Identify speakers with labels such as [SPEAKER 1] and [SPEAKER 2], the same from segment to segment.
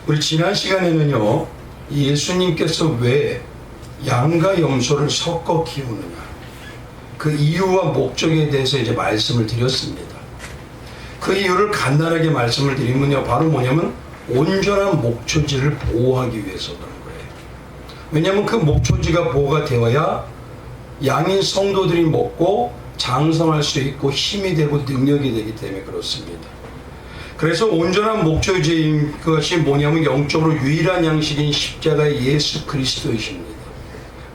[SPEAKER 1] 우리 지난 시간에는요, 예수님께서 왜 양과 염소를 섞어 키우느냐, 그 이유와 목적에 대해서 이제 말씀을 드렸습니다. 그 이유를 간단하게 말씀을 드리면요, 바로 뭐냐면 온전한 목초지를 보호하기 위해서 그런 거예요. 왜냐하면 그 목초지가 보호가 되어야 양인 성도들이 먹고 장성할 수 있고 힘이 되고 능력이 되기 때문에 그렇습니다. 그래서 온전한 목초지인 것이 뭐냐면 영적으로 유일한 양식인 십자가의 예수 그리스도이십니다.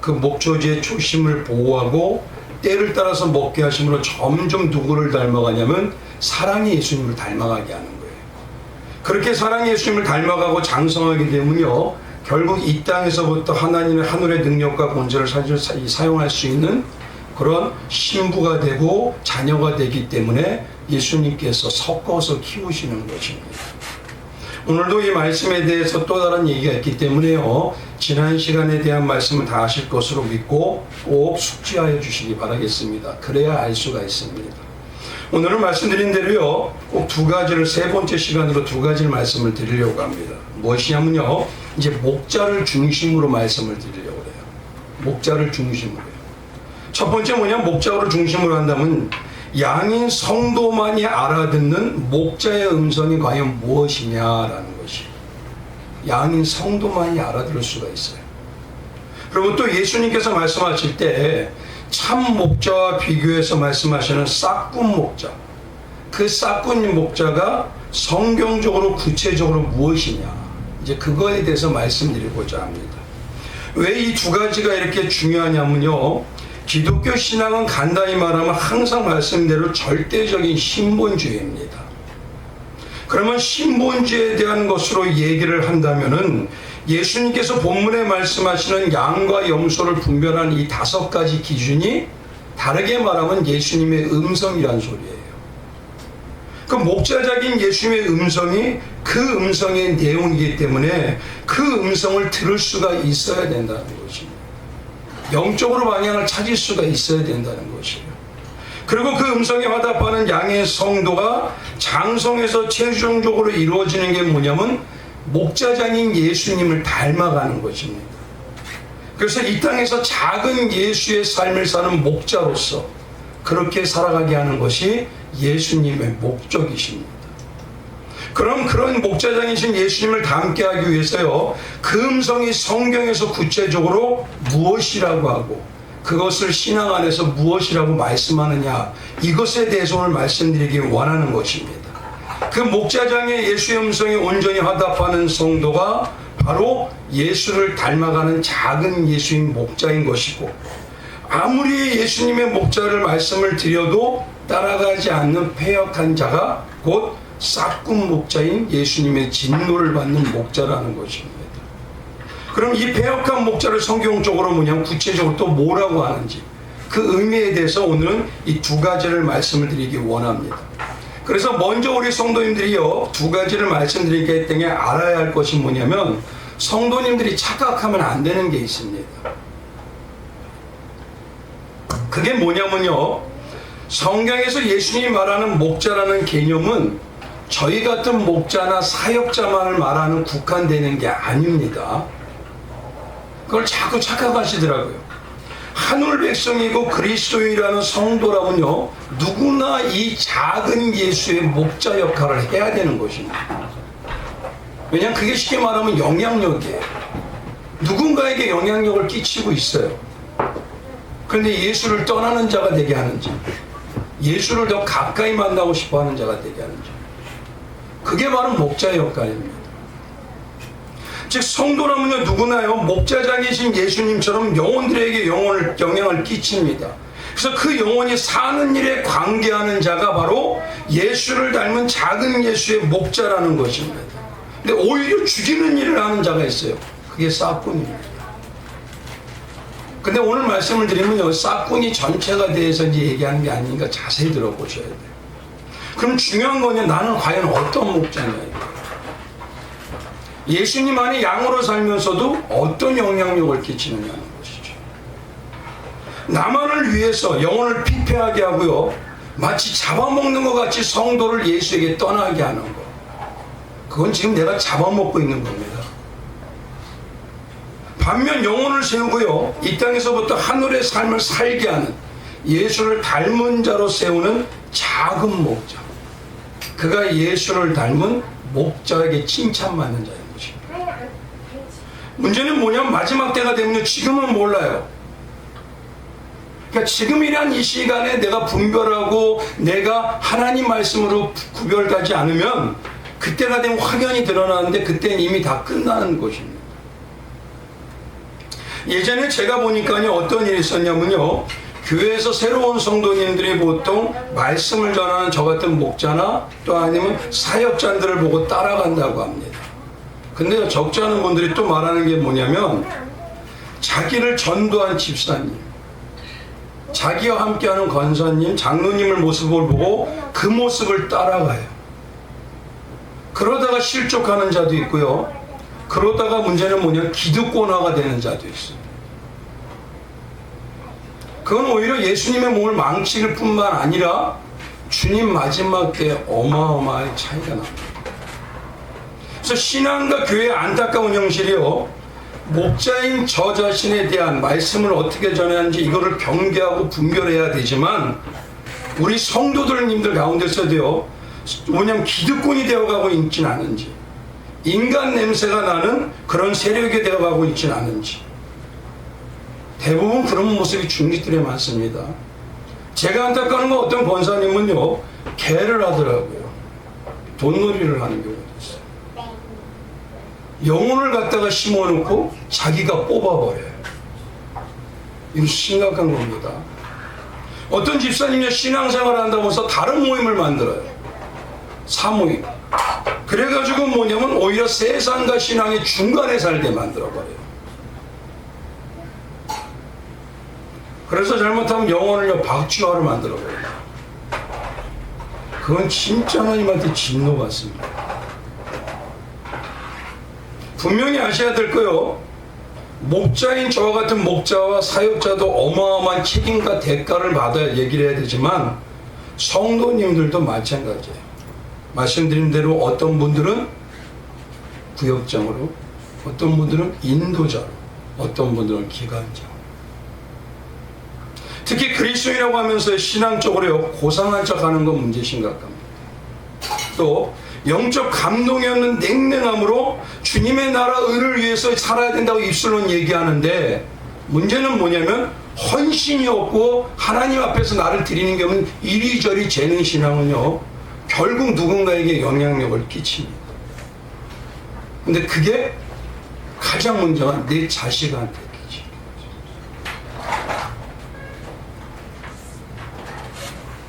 [SPEAKER 1] 그 목초지의 초심을 보호하고 때를 따라서 먹게 하심으로 점점 누구를 닮아가냐면 사랑의 예수님을 닮아가게 하는 거예요. 그렇게 사랑의 예수님을 닮아가고 장성하게 되면요, 결국 이 땅에서부터 하나님의 하늘의 능력과 권세를 사용할 수 있는 그런 신부가 되고 자녀가 되기 때문에 예수님께서 섞어서 키우시는 것입니다. 오늘도 이 말씀에 대해서 또 다른 얘기가 있기 때문에요, 지난 시간에 대한 말씀을 다 하실 것으로 믿고 꼭 숙지하여 주시기 바라겠습니다. 그래야 알 수가 있습니다. 오늘은 말씀드린 대로요, 꼭 두 가지를, 세 번째 시간으로 두 가지를 말씀을 드리려고 합니다. 무엇이냐면요, 이제 목자를 중심으로 말씀을 드리려고 해요. 목자를 중심으로요. 첫 번째 뭐냐, 목자를 중심으로 한다면 양인 성도만이 알아듣는 목자의 음성이 과연 무엇이냐라는 것이, 양인 성도만이 알아들을 수가 있어요. 그리고 또 예수님께서 말씀하실 때 참 목자와 비교해서 말씀하시는 싹군 목자, 그 싹군 목자가 성경적으로 구체적으로 무엇이냐, 이제 그거에 대해서 말씀드리고자 합니다. 왜 이 두 가지가 이렇게 중요하냐면요, 기독교 신앙은 간단히 말하면 항상 말씀대로 절대적인 신본주의입니다. 그러면 신본주의에 대한 것으로 얘기를 한다면은 예수님께서 본문에 말씀하시는 양과 염소를 분별하는 이 다섯 가지 기준이 다르게 말하면 예수님의 음성이란 소리예요. 그 목자적인 예수님의 음성이 그 음성의 내용이기 때문에 그 음성을 들을 수가 있어야 된다는 것입니다. 영적으로 방향을 찾을 수가 있어야 된다는 것이에요. 그리고 그 음성에 화답하는 양의 성도가 장성에서 최종적으로 이루어지는 게 뭐냐면 목자장인 예수님을 닮아가는 것입니다. 그래서 이 땅에서 작은 예수의 삶을 사는 목자로서 그렇게 살아가게 하는 것이 예수님의 목적이십니다. 그럼 그런 목자장이신 예수님을 닮게 하기 위해서요, 그 음성이 성경에서 구체적으로 무엇이라고 하고 그것을 신앙 안에서 무엇이라고 말씀하느냐, 이것에 대해서 오늘 말씀드리기 원하는 것입니다. 그 목자장의 예수의 음성에 온전히 화답하는 성도가 바로 예수를 닮아가는 작은 예수인 목자인 것이고, 아무리 예수님의 목자를 말씀을 드려도 따라가지 않는 패역한 자가 곧 싹군 목자인 예수님의 진노를 받는 목자라는 것입니다. 그럼 이 패역한 목자를 성경적으로 뭐냐면 구체적으로 또 뭐라고 하는지, 그 의미에 대해서 오늘은 이 두 가지를 말씀을 드리기 원합니다. 그래서 먼저 우리 성도님들이요, 두 가지를 말씀드리기 때문에 알아야 할 것이 뭐냐면, 성도님들이 착각하면 안 되는 게 있습니다. 그게 뭐냐면요, 성경에서 예수님이 말하는 목자라는 개념은 저희 같은 목자나 사역자만을 말하는 국한되는 게 아닙니다. 그걸 자꾸 착각하시더라고요. 하늘 백성이고 그리스도인이라는 성도라면요, 누구나 이 작은 예수의 목자 역할을 해야 되는 것입니다. 왜냐하면 그게 쉽게 말하면 영향력이에요. 누군가에게 영향력을 끼치고 있어요. 그런데 예수를 떠나는 자가 되게 하는지, 예수를 더 가까이 만나고 싶어 하는 자가 되게 하는지, 그게 바로 목자의 역할입니다. 즉 성도라면요, 누구나요, 목자장이신 예수님처럼 영혼들에게 영향을 끼칩니다. 그래서 그 영혼이 사는 일에 관계하는 자가 바로 예수를 닮은 작은 예수의 목자라는 것입니다. 근데 오히려 죽이는 일을 하는 자가 있어요. 그게 싹군입니다. 근데 오늘 말씀을 드리면요, 싹군이 전체가 대해서 이제 얘기하는 게 아니니까 자세히 들어보셔야 돼요. 그럼 중요한 거냐, 나는 과연 어떤 목자냐. 예수님 안에 양으로 살면서도 어떤 영향력을 끼치느냐는 것이죠. 나만을 위해서 영혼을 피폐하게 하고요, 마치 잡아먹는 것 같이 성도를 예수에게 떠나게 하는 것, 그건 지금 내가 잡아먹고 있는 겁니다. 반면 영혼을 세우고요, 이 땅에서부터 하늘의 삶을 살게 하는 예수를 닮은 자로 세우는 작은 목자, 그가 예수를 닮은 목자에게 칭찬받는 자인 것입니다. 문제는 뭐냐면 마지막 때가 되면 지금은 몰라요. 그러니까 지금이란 이 시간에 내가 분별하고 내가 하나님 말씀으로 구별하지 않으면 그때가 되면 확연히 드러나는데 그때는 이미 다 끝나는 것입니다. 예전에 제가 보니까요, 어떤 일이 있었냐면요, 교회에서 새로운 성도님들이 보통 말씀을 전하는 저 같은 목자나 또 아니면 사역자들을 보고 따라간다고 합니다. 근데 적지 않은 분들이 또 말하는 게 뭐냐면 자기를 전도한 집사님, 자기와 함께하는 권사님, 장로님을 모습을 보고 그 모습을 따라가요. 그러다가 실족하는 자도 있고요, 그러다가 문제는 뭐냐면 기득권화가 되는 자도 있어요. 그건 오히려 예수님의 몸을 망칠 뿐만 아니라 주님 마지막 때 어마어마하게 차이가 납니다. 그래서 신앙과 교회의 안타까운 현실이요, 목자인 저 자신에 대한 말씀을 어떻게 전하는지 이거를 경계하고 분별해야 되지만 우리 성도들님들 가운데서도요, 뭐냐면 기득권이 되어가고 있지는 않은지, 인간 냄새가 나는 그런 세력이 되어가고 있지는 않은지, 대부분 그런 모습이 중직들에 많습니다. 제가 안타까운 건 어떤 권사님은요, 개를 하더라고요. 돈놀이를 하는 경우가 있어요. 영혼을 갖다가 심어놓고 자기가 뽑아버려요. 이거 심각한 겁니다. 어떤 집사님이 신앙생활을 한다고 해서 다른 모임을 만들어요. 사모임. 그래가지고 뭐냐면 오히려 세상과 신앙의 중간에 살게 만들어버려요. 그래서 잘못하면 영혼을 박쥐화로 만들어버려요. 그건 진짜 하나님한테 진노 같습니다. 분명히 아셔야 될 거요, 목자인 저와 같은 목자와 사역자도 어마어마한 책임과 대가를 받아야 얘기를 해야 되지만 성도님들도 마찬가지예요. 말씀드린 대로 어떤 분들은 구역장으로, 어떤 분들은 인도자로, 어떤 분들은 기관장. 특히 그리스도인이라고 하면서 신앙적으로 고상한 척하는 건 문제 심각합니다. 또 영적 감동이 없는 냉랭함으로 주님의 나라 의를 위해서 살아야 된다고 입술로는 얘기하는데 문제는 뭐냐면 헌신이 없고 하나님 앞에서 나를 드리는 게 없는 이리저리 재능 신앙은요, 결국 누군가에게 영향력을 끼칩니다. 근데 그게 가장 문제가 내 자식한테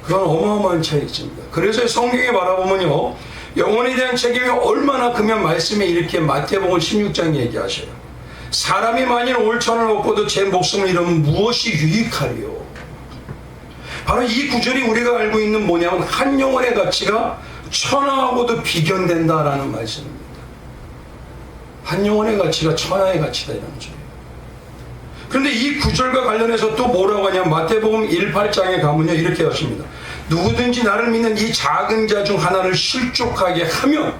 [SPEAKER 1] 그건 어마어마한 차이가 있습니다. 그래서 성경에 바라보면요, 영혼에 대한 책임이 얼마나 크면 말씀에 이렇게 마태복음 16장 얘기하셔요. 사람이 만일 올천을 얻고도 제 목숨을 잃으면 무엇이 유익하리요? 바로 이 구절이 우리가 알고 있는 뭐냐면 한 영혼의 가치가 천하하고도 비견된다라는 말씀입니다. 한 영혼의 가치가 천하의 가치다 이런 거죠. 그런데 이 구절과 관련해서 또 뭐라고 하냐면 마태복음 18장에 가면요, 이렇게 하십니다. 누구든지 나를 믿는 이 작은 자 중 하나를 실족하게 하면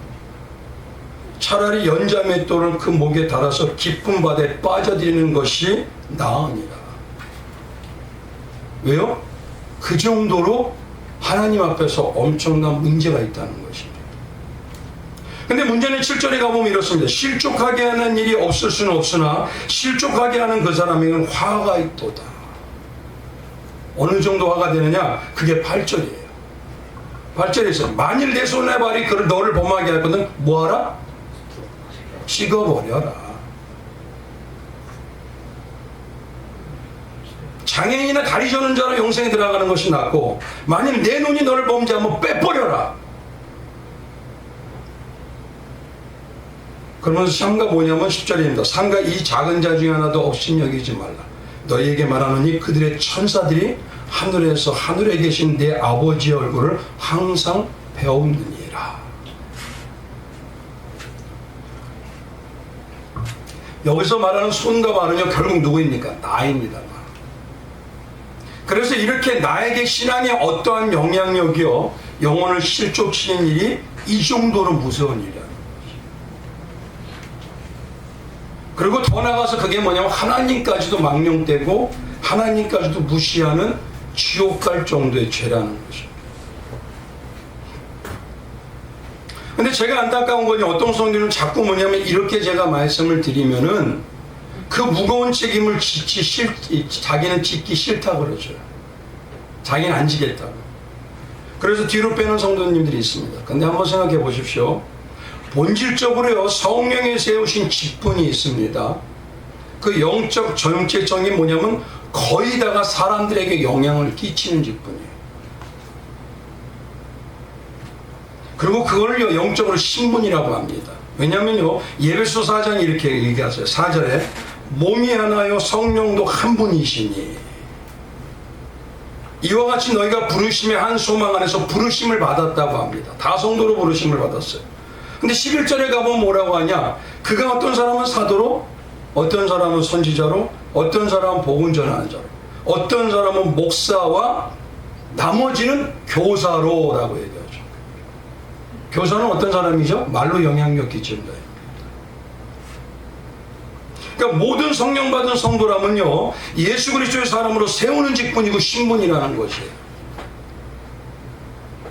[SPEAKER 1] 차라리 연자맷돌을 그 목에 달아서 깊은 바다에 빠져드리는 것이 나으니라. 왜요? 그 정도로 하나님 앞에서 엄청난 문제가 있다는 것입니다. 근데 문제는 7절에 가보면 이렇습니다. 실족하게 하는 일이 없을 수는 없으나 실족하게 하는 그 사람에게는 화가 있도다. 어느 정도 화가 되느냐? 그게 8절이에요. 8절에 있어요. 만일 내 손에 발이 너를 범하게 하거든 뭐하라? 찍어버려라. 장애인이나 다리 저는 자로 영생에 들어가는 것이 낫고 만일 내 눈이 너를 범죄하면 빼버려라. 그러면서 삼가 뭐냐면 10절입니다. 삼가 이 작은 자 중에 하나도 업신여기지 말라. 너희에게 말하노니 그들의 천사들이 하늘에서 하늘에 계신 내 아버지의 얼굴을 항상 배우느니라. 여기서 말하는 손과 발은요, 결국 누구입니까? 나입니다. 그래서 이렇게 나에게 신앙의 어떠한 영향력이요, 영혼을 실족시키는 일이 이 정도로 무서운 일이야. 그리고 더 나아가서 그게 뭐냐면 하나님까지도 망령되고 하나님까지도 무시하는 지옥 갈 정도의 죄라는 거죠. 근데 제가 안타까운 건 어떤 성도는 자꾸 뭐냐면 이렇게 제가 말씀을 드리면은 그 무거운 책임을 자기는 짓기 싫다 그러죠. 자기는 안 지겠다고. 그래서 뒤로 빼는 성도님들이 있습니다. 근데 한번 생각해 보십시오. 본질적으로요, 성령이 세우신 직분이 있습니다. 그 영적 정체성이 뭐냐면 거의 다가 사람들에게 영향을 끼치는 직분이에요. 그리고 그걸요, 영적으로 신분이라고 합니다. 왜냐면요, 예배소 4장이 이렇게 얘기하세요. 4절에 몸이 하나요, 성령도 한 분이시니 이와 같이 너희가 부르심의 한 소망 안에서 부르심을 받았다고 합니다. 다 성도로 부르심을 받았어요. 근데 11절에 가보면 뭐라고 하냐? 그가 어떤 사람은 사도로, 어떤 사람은 선지자로, 어떤 사람은 복음 전하는 자로, 어떤 사람은 목사와 나머지는 교사로라고 얘기하죠. 교사는 어떤 사람이죠? 말로 영향력 끼치는 거예요. 그러니까 모든 성령 받은 성도라면요, 예수 그리스도의 사람으로 세우는 직분이고 신분이라는 것이에요.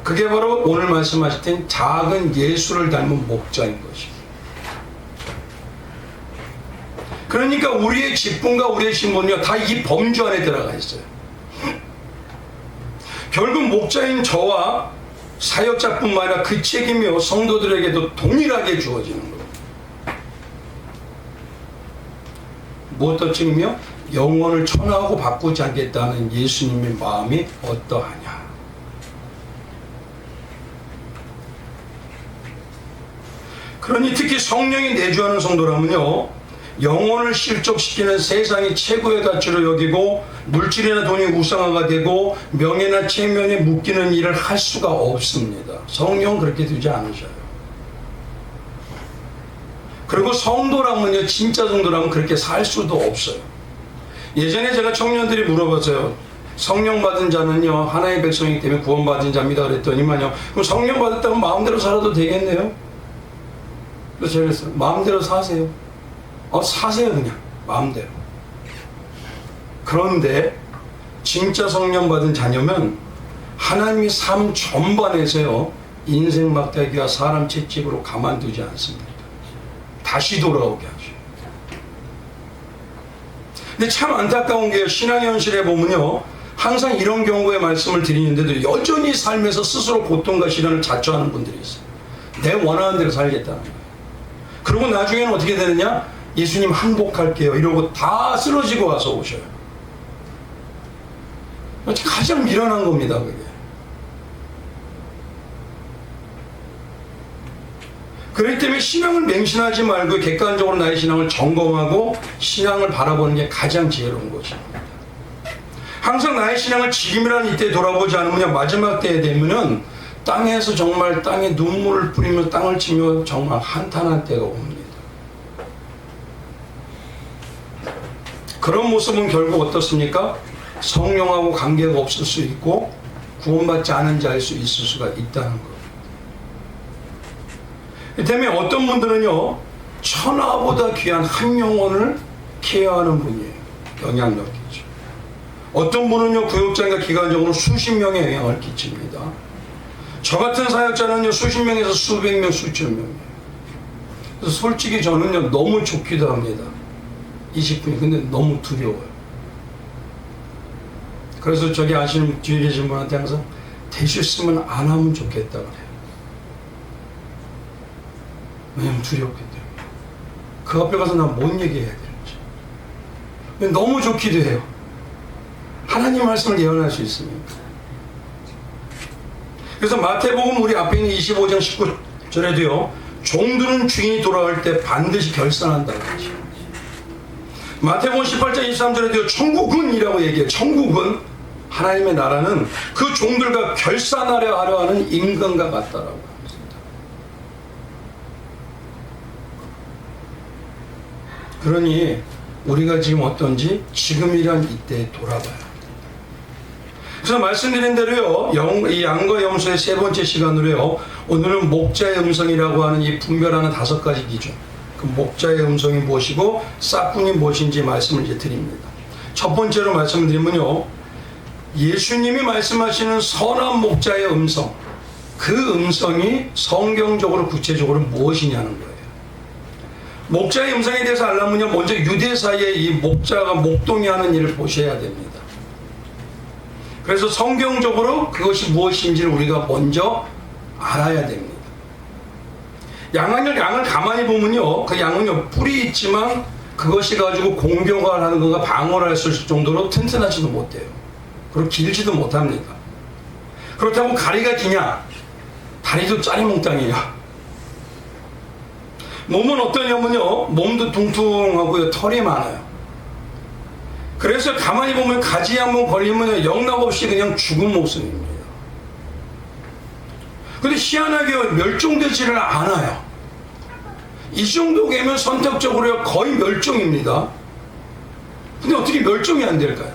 [SPEAKER 1] 그게 바로 오늘 말씀하실 땐 작은 예수를 닮은 목자인 것입니다. 그러니까 우리의 직분과 우리의 신분은요, 다 이 범주 안에 들어가 있어요. 결국 목자인 저와 사역자뿐만 아니라 그 책임이요, 성도들에게도 동일하게 주어지는 거예요. 무엇도 책임이요? 영혼을 천하하고 바꾸지 않겠다는 예수님의 마음이 어떠하냐. 그러니 특히 성령이 내주하는 성도라면요, 영혼을 실족시키는 세상이 최고의 가치로 여기고 물질이나 돈이 우상화가 되고 명예나 체면에 묶이는 일을 할 수가 없습니다. 성령은 그렇게 두지 않으셔요. 그리고 성도라면요, 진짜 성도라면 그렇게 살 수도 없어요. 예전에 제가 청년들이 물어봤어요. 성령 받은 자는요, 하나의 백성이기 때문에 구원받은 자입니다. 그랬더니만요, 그럼 성령 받았다면 마음대로 살아도 되겠네요? 그래서 제가 그랬어요. 마음대로 사세요. 사세요, 그냥. 마음대로. 그런데 진짜 성령 받은 자녀면 하나님이 삶 전반에서요, 인생 막대기와 사람 채찍으로 가만두지 않습니다. 다시 돌아오게 하죠. 근데 참 안타까운 게요, 신앙의 현실에 보면요, 항상 이런 경우의 말씀을 드리는데도 여전히 삶에서 스스로 고통과 시련을 자초하는 분들이 있어요. 내 원하는 대로 살겠다는 거예요. 그리고 나중에는 어떻게 되느냐? 예수님 항복할게요 이러고 다 쓰러지고 와서 오셔요. 가장 미련한 겁니다, 그게. 그렇기 때문에 신앙을 맹신하지 말고 객관적으로 나의 신앙을 점검하고 신앙을 바라보는 게 가장 지혜로운 것입니다. 항상 나의 신앙을 지금이라는 이때에 돌아보지 않으면 마지막 때에 되면은 땅에서 정말 땅에 눈물을 뿌리며 땅을 치며 정말 한탄할 때가 옵니다. 그런 모습은 결국 어떻습니까? 성령하고 관계가 없을 수 있고 구원받지 않은 자일 수 있을 수가 있다는 것. 이 때문에 어떤 분들은요, 천하보다 귀한 한 영혼을 케어하는 분이에요. 영향력이죠. 어떤 분은요, 구역장과 기관적으로 수십 명의 영향을 끼칩니다. 저 같은 사역자는요, 수십 명에서 수백 명, 수천 명이에요. 그래서 솔직히 저는요, 너무 좋기도 합니다. 20분이. 근데 너무 두려워요. 그래서 저기 아시는 뒤에 계신 분한테 항상 될 수 있으면 안 하면 좋겠다 그래요. 왜냐면 두렵기 때문에. 그 앞에 가서 난 뭔 얘기해야 되는지. 너무 좋기도 해요. 하나님 말씀을 예언할 수 있으니까. 그래서 마태복음 우리 앞에 있는 25장 19절에도요, 종들은 주인이 돌아올 때 반드시 결산한다고 하죠. 마태복음 18장 23절에도요, 천국은이라고 얘기해요. 천국은, 하나님의 나라는 그 종들과 결산하려 하는 임금과 같다라고 합니다. 그러니 우리가 지금 어떤지 지금이란 이때에 돌아봐야 합니다. 그래서 말씀드린 대로요, 이 양과 염소의 세 번째 시간으로요, 오늘은 목자의 음성이라고 하는 이 분별하는 5가지 기준, 그 그 목자의 음성이 무엇이고 싹군이 무엇인지 말씀을 이제 드립니다. 첫 번째로 말씀을 드리면요, 예수님이 말씀하시는 선한 목자의 음성, 그 음성이 성경적으로 구체적으로 무엇이냐는 거예요. 목자의 음성에 대해서 알려면요, 먼저 유대사에 이 목자가 목동이 하는 일을 보셔야 됩니다. 그래서 성경적으로 그것이 무엇인지를 우리가 먼저 알아야 됩니다. 양을 가만히 보면요, 그 양은요 뿔이 있지만 그것이 가지고 공격을 하는 것과 방어를 할 수 있을 정도로 튼튼하지도 못해요. 그리고 길지도 못합니다. 그렇다고 가리가 기냐? 다리도 짜리몽땅해요. 몸은 어떠냐면요, 몸도 둥퉁하고요, 털이 많아요. 그래서 가만히 보면 가지 한번 걸리면 영락없이 그냥 죽은 모습입니다. 근데 희한하게 멸종되지를 않아요. 이 정도 되면 선택적으로 거의 멸종입니다. 근데 어떻게 멸종이 안 될까요?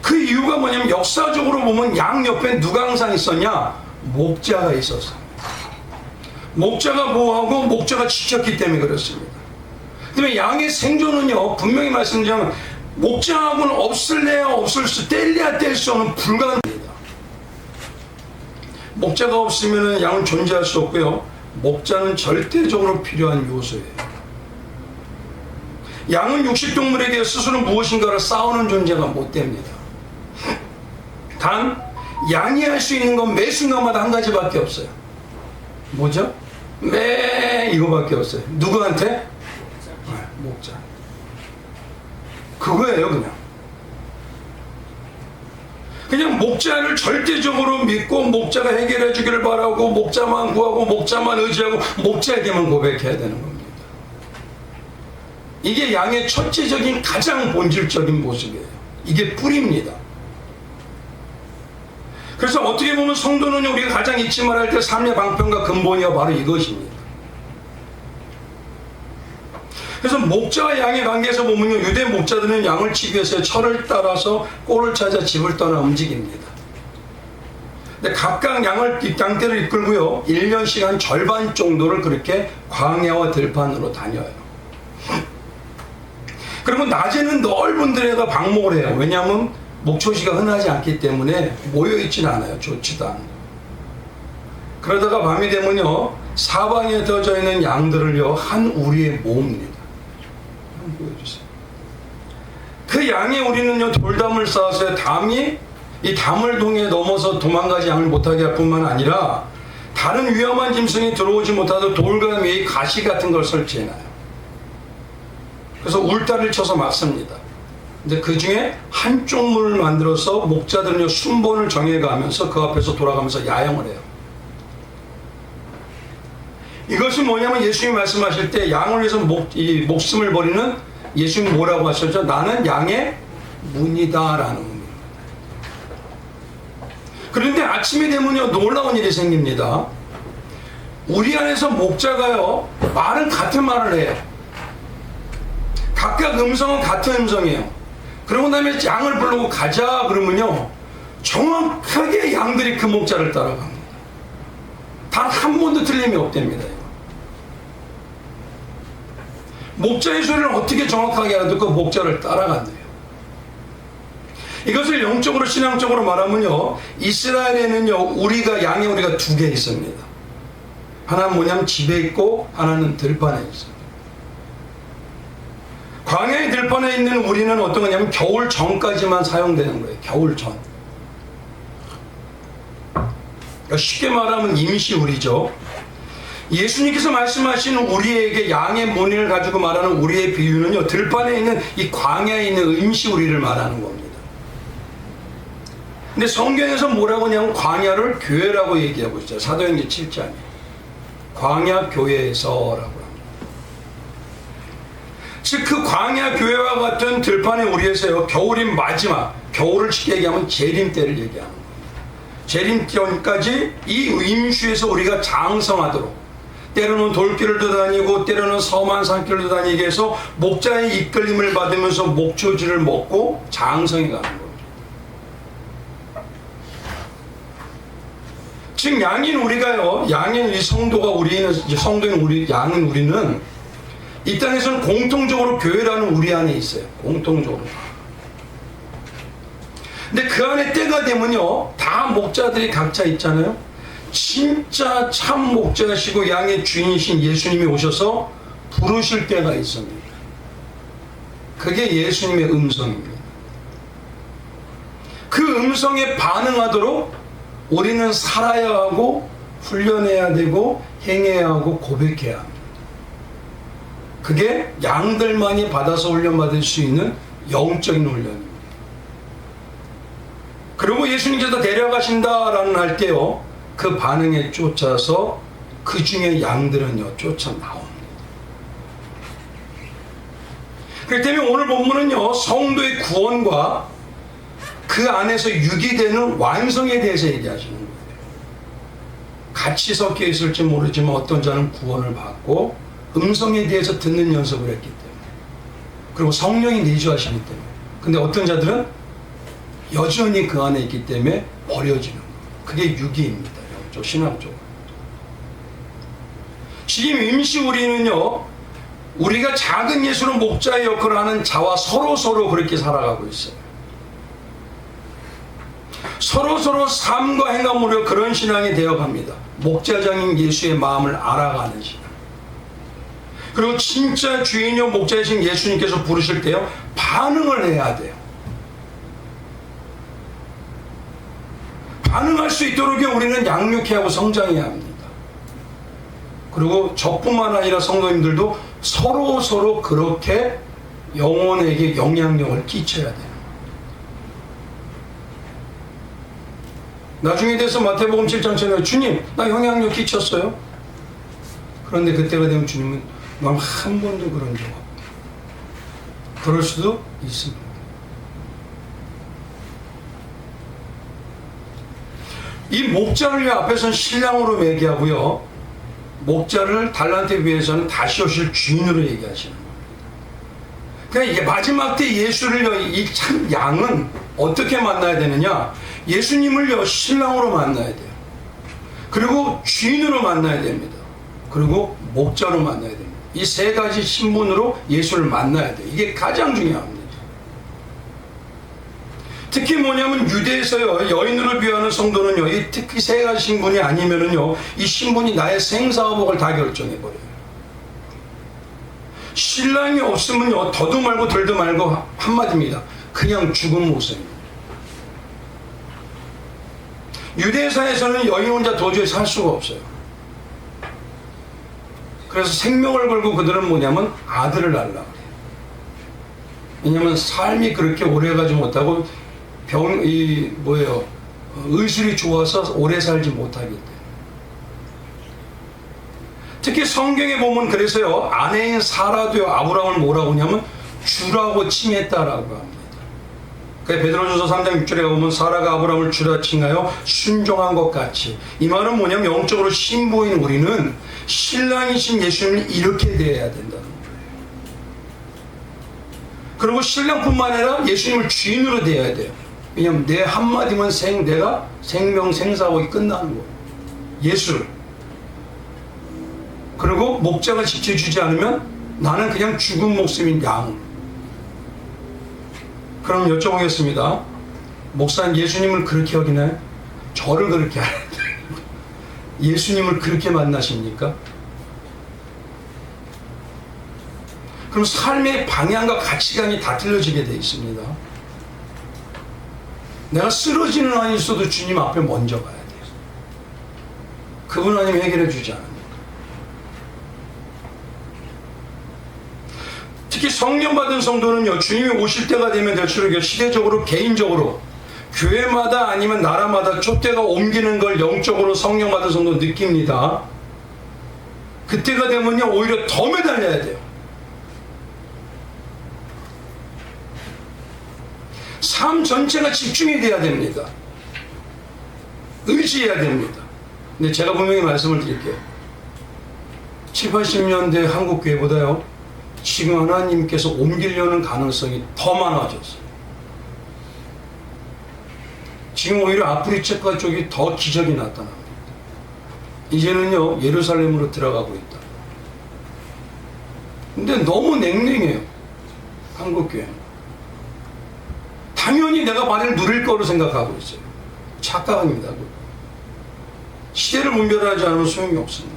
[SPEAKER 1] 그 이유가 뭐냐면 역사적으로 보면 양 옆에 누가 항상 있었냐? 목자가 있었어요. 목자가 보호하고 목자가 지켰기 때문에 그렇습니다. 그다음에 양의 생존은요, 분명히 말씀드리면 목자하고는 없을래야 없을 수, 뗄래야 뗄 수 없는 불가능합니다. 목자가 없으면 양은 존재할 수 없고요, 목자는 절대적으로 필요한 요소예요. 양은 육식동물에게 스스로 무엇인가를 싸우는 존재가 못 됩니다. 단 양이 할 수 있는 건 매 순간마다 한 가지밖에 없어요. 뭐죠? 매 이거밖에 없어요. 누구한테? 목자. 그거예요. 그냥 목자를 절대적으로 믿고 목자가 해결해 주기를 바라고 목자만 구하고 목자만 의지하고 목자에게만 고백해야 되는 겁니다. 이게 양의 첫째적인 가장 본질적인 모습이에요. 이게 뿌리입니다. 그래서 어떻게 보면 성도는 우리가 가장 잊지 말아야 될 삶의 방편과 근본이요, 바로 이것입니다. 그래서 목자와 양의 관계에서 보면요, 유대 목자들은 양을 치기 위해서 철을 따라서 꼴을 찾아 집을 떠나 움직입니다. 근데 각각 양떼를 이끌고요, 1년씩 한 절반 정도를 그렇게 광야와 들판으로 다녀요. 그리고 낮에는 넓은 들에다 방목을 해요. 왜냐하면 목초지가 흔하지 않기 때문에 모여있지는 않아요. 좋지도 않고. 그러다가 밤이 되면요, 사방에 던져 있는 양들을요, 한 우리에 모읍니다. 보여주세요. 그 양의 우리는요, 돌담을 쌓아서 담이 이 담을 통해 넘어서 도망가지 양을 못하게 할 뿐만 아니라 다른 위험한 짐승이 들어오지 못하도록 돌과 위에 가시 같은 걸 설치해놔요. 그래서 울타리를 쳐서 막습니다. 근데 그 중에 한쪽 문을 만들어서 목자들은요, 순번을 정해가면서 그 앞에서 돌아가면서 야영을 해요. 이것이 뭐냐면 예수님이 말씀하실 때 양을 위해서 목숨을 버리는, 예수님이 뭐라고 하셨죠? 나는 양의 문이다라는 겁니다. 그런데 아침이 되면요, 놀라운 일이 생깁니다. 우리 안에서 목자가요, 말은 같은 말을 해요. 각각 음성은 같은 음성이에요. 그러고 나면 양을 부르고 가자 그러면요, 정확하게 양들이 그 목자를 따라갑니다. 단 한 번도 틀림이 없답니다. 목자의 소리를 어떻게 정확하게 알아듣고 목자를 따라간대요. 이것을 영적으로 신앙적으로 말하면요, 이스라엘에는요, 양의 우리가 두 개 있습니다. 하나는 뭐냐면 집에 있고 하나는 들판에 있습니다. 광야의 들판에 있는 우리는 어떤 거냐면 겨울 전까지만 사용되는 거예요. 겨울 전. 그러니까 쉽게 말하면 임시 우리죠. 예수님께서 말씀하신 우리에게 양의 문을 가지고 말하는 우리의 비유는요, 들판에 있는 이 광야에 있는 임시 우리를 말하는 겁니다. 근데 성경에서 뭐라고 하냐면 광야를 교회라고 얘기하고 있어요. 사도행전 7장에 광야 교회에서라고 합니다. 즉 그 광야 교회와 같은 들판의 우리에서요, 겨울인 마지막, 겨울을 쉽게 얘기하면 재림 때를 얘기하는 거예요. 재림 때까지 이 임시에서 우리가 장성하도록, 때로는 돌길을도 다니고 때로는 험한 산길도 다니게 해서 목자의 이끌림을 받으면서 목초지를 먹고 장성해 가는 겁니다. 지금 양인 우리가요, 양인 우리 성도가 우리는, 성도인 우리, 양인 우리는 이 땅에서는 공통적으로 교회라는 우리 안에 있어요. 공통적으로. 근데 그 안에 때가 되면요, 다 목자들이 각자 있잖아요. 진짜 참 목자시고 양의 주인이신 예수님이 오셔서 부르실 때가 있습니다. 그게 예수님의 음성입니다. 그 음성에 반응하도록 우리는 살아야 하고 훈련해야 되고 행해야 하고 고백해야 합니다. 그게 양들만이 받아서 훈련받을 수 있는 영적인 훈련입니다. 그리고 예수님께서 데려가신다라는 할 때요, 그 반응에 쫓아서 그 중에 양들은요 쫓아 나옵니다. 그렇기 때문에 오늘 본문은요, 성도의 구원과 그 안에서 유기되는 완성에 대해서 얘기하시는 거예요. 같이 섞여 있을지 모르지만 어떤 자는 구원을 받고 음성에 대해서 듣는 연습을 했기 때문에, 그리고 성령이 내주하시기 때문에. 근데 어떤 자들은 여전히 그 안에 있기 때문에 버려지는 거예요. 그게 유기입니다. 영적, 신앙적으로. 지금 임시 우리는요, 우리가 작은 예수로 목자의 역할을 하는 자와 서로 그렇게 살아가고 있어요. 서로 삶과 행함으로 그런 신앙이 되어갑니다. 목자장인 예수의 마음을 알아가는 신앙. 그리고 진짜 주인이요 목자이신 예수님께서 부르실 때요, 반응을 해야 돼요. 반응할 수 있도록 우리는 양육해야 하고 성장해야 합니다. 그리고 저뿐만 아니라 성도님들도 서로 그렇게 영혼에게 영향력을 끼쳐야 돼요. 나중에 돼서 마태복음 7장 7절에 주님, 나 영향력 끼쳤어요. 그런데 그때가 되면 주님은 난 한 번도 그런 적 없다. 그럴 수도 있습니다. 이 목자를 앞에서는 신랑으로 매개하고요, 목자를 달란트에 비해서는 다시 오실 주인으로 얘기하시는 겁니다. 그러니까 이게 마지막 때 예수를요, 이 참 양은 어떻게 만나야 되느냐? 예수님을요 신랑으로 만나야 돼요. 그리고 주인으로 만나야 됩니다. 그리고 목자로 만나야 됩니다. 이 세 가지 신분으로 예수를 만나야 돼요. 이게 가장 중요합니다. 특히 뭐냐면 유대에서요, 여인으로 비유하는 성도는요, 이 특히 세 가지 신분이 아니면은요, 이 신분이 나의 생사화복을 다 결정해버려요. 신랑이 없으면요, 더도 말고 덜도 말고 한마디입니다. 그냥 죽은 모습입니다. 유대사에서는 여인 혼자 도저히 살 수가 없어요. 그래서 생명을 걸고 그들은 뭐냐면 아들을 낳으려고 해요. 왜냐면 삶이 그렇게 오래가지 못하고 의술이 좋아서 오래 살지 못하기 때문에. 특히 성경에 보면 그래서요, 아내인 사라도요, 아브라함을 뭐라고 하냐면 주라고 칭했다라고 합니다. 베드로전서 3장 6절에 보면 사라가 아브라함을 주라 칭하여 순종한 것 같이. 이 말은 뭐냐면 영적으로 신부인 우리는 신랑이신 예수님을 이렇게 대해야 된다는 거예요. 그리고 신랑뿐만 아니라 예수님을 주인으로 대해야 돼요. 왜냐하면 내 한마디면 내가 생명 생사복이 끝나는 거예요. 예수를. 그리고 목자가 지켜주지 않으면 나는 그냥 죽은 목숨인 양. 그럼 여쭤보겠습니다. 목사님, 예수님을 그렇게 여기나요? 저를 그렇게 알아요. 예수님을 그렇게 만나십니까? 그럼 삶의 방향과 가치관이 다 틀려지게 되어 있습니다. 내가 쓰러지는 한이 있어도 주님 앞에 먼저 가야 돼요. 그분 아니면 해결해 주지 않습니까? 특히 성령 받은 성도는요, 주님이 오실 때가 되면 될수록 시대적으로, 개인적으로, 교회마다 아니면 나라마다 촛대가 옮기는 걸 영적으로 성령 받은 성도는 느낍니다. 그때가 되면요, 오히려 더 매달려야 돼요. 삶 전체가 집중이 돼야 됩니다. 의지해야 됩니다. 근데 제가 분명히 말씀을 드릴게요. 7, 80년대 한국 교회보다요, 지금 하나님께서 옮기려는 가능성이 더 많아졌어요. 지금 오히려 아프리카 쪽이 더 기적이 나타납니다. 이제는요 예루살렘으로 들어가고 있다. 근데 너무 냉랭해요. 한국교회는. 당연히 내가 발을 누릴 거로 생각하고 있어요. 착각입니다. 시대를 분별하지 않으면 소용이 없습니다.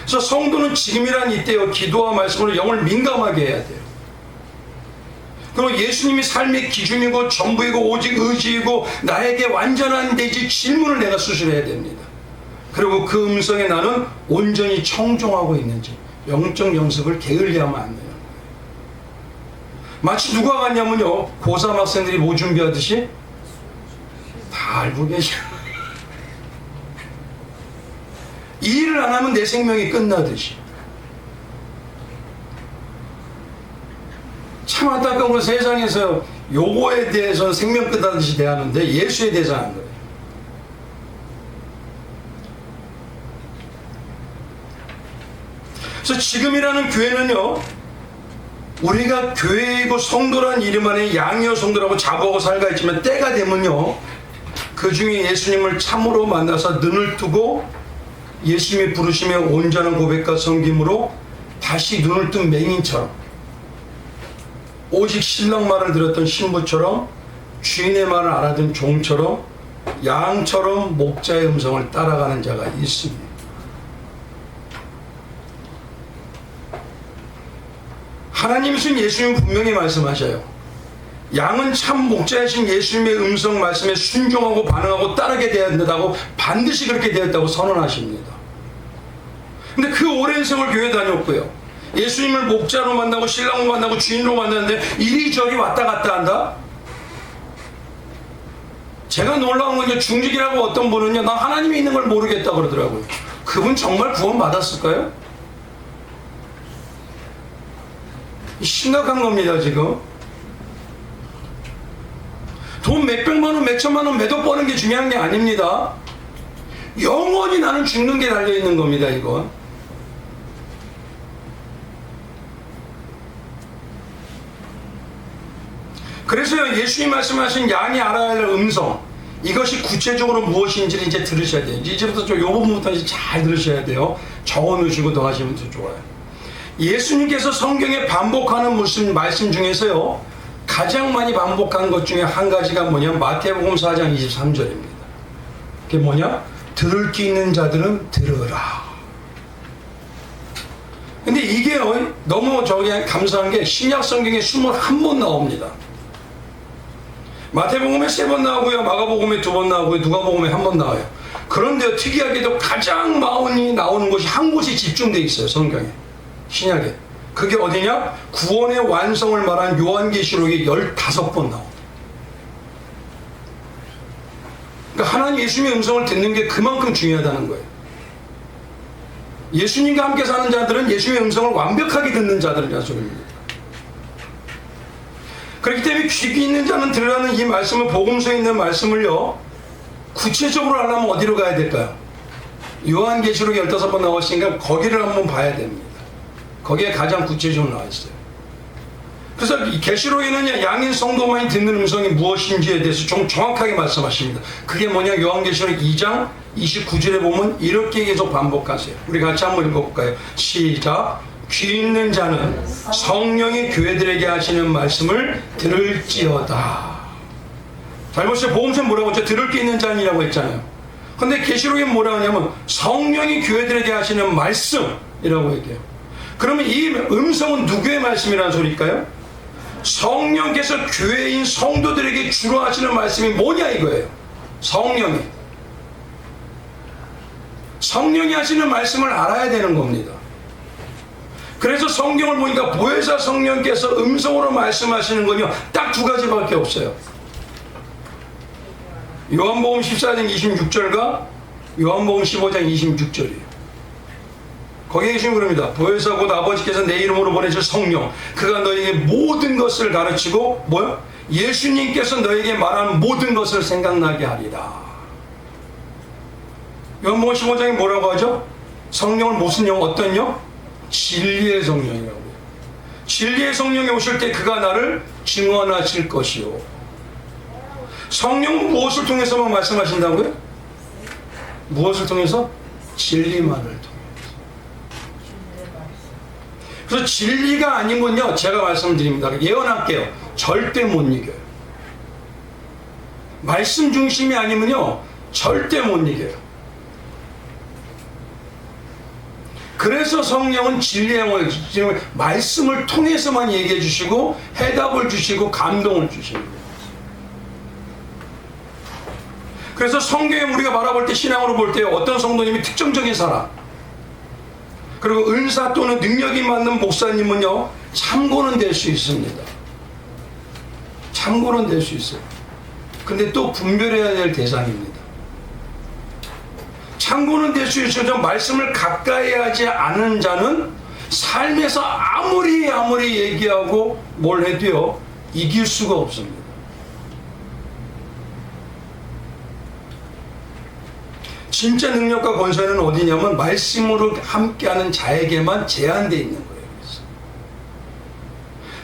[SPEAKER 1] 그래서 성도는 지금이란 이때요 기도와 말씀으로 영을 민감하게 해야 돼요. 그리고 예수님이 삶의 기준이고 전부이고 오직 의지이고 나에게 완전한 데지 질문을 내가 수술해야 됩니다. 그리고 그 음성에 나는 온전히 청종하고 있는지 영적 연습을 게을리하면 안 돼요. 마치 누가 같냐면요 고3 학생들이 뭐 준비하듯이 다 알고 계셔. 이 일을 안 하면 내 생명이 끝나듯이. 참 안타까운 건 세상에서 요거에 대해서는 생명 끝나듯이 대하는데 예수에 대해서는 안 그래요. 그래서 지금이라는 교회는요 우리가 교회이고 성도란 이름 안에 양이여 성도라고 자부하고 살가 있지만 때가 되면요 그 중에 예수님을 참으로 만나서 눈을 뜨고 예수님이 부르심에 온전한 고백과 섬김으로 다시 눈을 뜬 맹인처럼 오직 신랑 말을 들었던 신부처럼 주인의 말을 알아듣는 종처럼 양처럼 목자의 음성을 따라가는 자가 있습니다. 하나님이신 예수님 분명히 말씀하셔요. 양은 참 목자이신 예수님의 음성 말씀에 순종하고 반응하고 따르게 되어야 된다고 반드시 그렇게 되었다고 선언하십니다. 근데 그 오랜 세월 교회 다녔고요. 예수님을 목자로 만나고 신랑으로 만나고 주인으로 만났는데 이리저리 왔다 갔다 한다? 제가 놀라운 건 중직이라고 어떤 분은요 나 하나님이 있는 걸 모르겠다 그러더라고요. 그분 정말 구원 받았을까요? 심각한 겁니다 지금. 돈 몇백만원 몇천만원 몇억 버는 게 중요한 게 아닙니다. 영원히 나는 죽는 게 달려있는 겁니다 이건. 그래서요 예수님 말씀하신 양이 알아야 할 음성 이것이 구체적으로 무엇인지를 이제 들으셔야 돼요. 이제부터 좀 이 부분부터 이제 잘 들으셔야 돼요. 적어놓으시고 더 하시면 더 좋아요. 예수님께서 성경에 반복하는 무슨 말씀 중에서요 가장 많이 반복한 것 중에 한 가지가 뭐냐 마태복음 4장 23절입니다. 그게 뭐냐 들을 귀 있는 자들은 들으라. 근데 이게요 너무 감사한 게 신약 성경에 21번 나옵니다. 마태복음에 3번 나오고요 마가복음에 2번 나오고요 누가복음에 1번 나와요. 그런데 특이하게도 가장 많이 나오는 곳이 한 곳이 집중되어 있어요 성경에 신약에. 그게 어디냐? 구원의 완성을 말한 요한계시록이 15번 나옵니다. 그러니까 하나님 예수님의 음성을 듣는 게 그만큼 중요하다는 거예요. 예수님과 함께 사는 자들은 예수님의 음성을 완벽하게 듣는 자들이라는 소리입니다. 그렇기 때문에 귀 있는 자는 들으라는 이 말씀은 복음서에 있는 말씀을요 구체적으로 하려면 어디로 가야 될까요? 요한계시록이 15번 나왔으니까 거기를 한번 봐야 됩니다. 거기에 가장 구체적으로 나와 있어요. 그래서 이 계시록에는 양인 성도만이 듣는 음성이 무엇인지에 대해서 좀 정확하게 말씀하십니다. 그게 뭐냐 요한계시록 2장 29절에 보면 이렇게 계속 반복하세요. 우리 같이 한번 읽어볼까요? 시작. 귀 있는 자는 성령이 교회들에게 하시는 말씀을 들을지어다. 잘 보세요. 복음서는 뭐라고 했죠? 들을 게 있는 자니라고 했잖아요. 근데 계시록에 뭐라고 하냐면 성령이 교회들에게 하시는 말씀이라고 얘기해요. 그러면 이 음성은 누구의 말씀이라는 소리일까요? 성령께서 교회인 성도들에게 주로 하시는 말씀이 뭐냐 이거예요. 성령이 하시는 말씀을 알아야 되는 겁니다. 그래서 성경을 보니까 보혜사 성령께서 음성으로 말씀하시는 건요 딱 두 가지밖에 없어요. 요한복음 14장 26절과 요한복음 15장 26절이에요. 거기에 계시면 그럽니다. 보혜사 곧 아버지께서 내 이름으로 보내실 성령 그가 너에게 모든 것을 가르치고 뭐요? 예수님께서 너에게 말한 모든 것을 생각나게 하리라. 요한복음 15장에 뭐라고 하죠? 성령을 무슨 영? 어떤 영? 진리의 성령이라고 해요. 진리의 성령이 오실 때 그가 나를 증언하실 것이요. 성령은 무엇을 통해서만 말씀하신다고요? 무엇을 통해서? 진리만을 통해서. 그래서 진리가 아니면요, 제가 말씀드립니다. 예언할게요. 절대 못 이겨요. 말씀 중심이 아니면요, 절대 못 이겨요. 그래서 성령은 진리의 영을 지금 말씀을 통해서만 얘기해 주시고 해답을 주시고 감동을 주십니다. 그래서 성경에 우리가 바라볼 때, 신앙으로 볼 때 어떤 성도님이 특정적인 사람, 그리고 은사 또는 능력이 맞는 목사님은요, 참고는 될 수 있습니다. 참고는 될 수 있어요. 근데 또 분별해야 될 대상입니다. 참고는 될 수 있어도 말씀을 가까이 하지 않은 자는 삶에서 아무리 얘기하고 뭘 해도요, 이길 수가 없습니다. 진짜 능력과 권세는 어디냐면 말씀으로 함께하는 자에게만 제한되어 있는 거예요.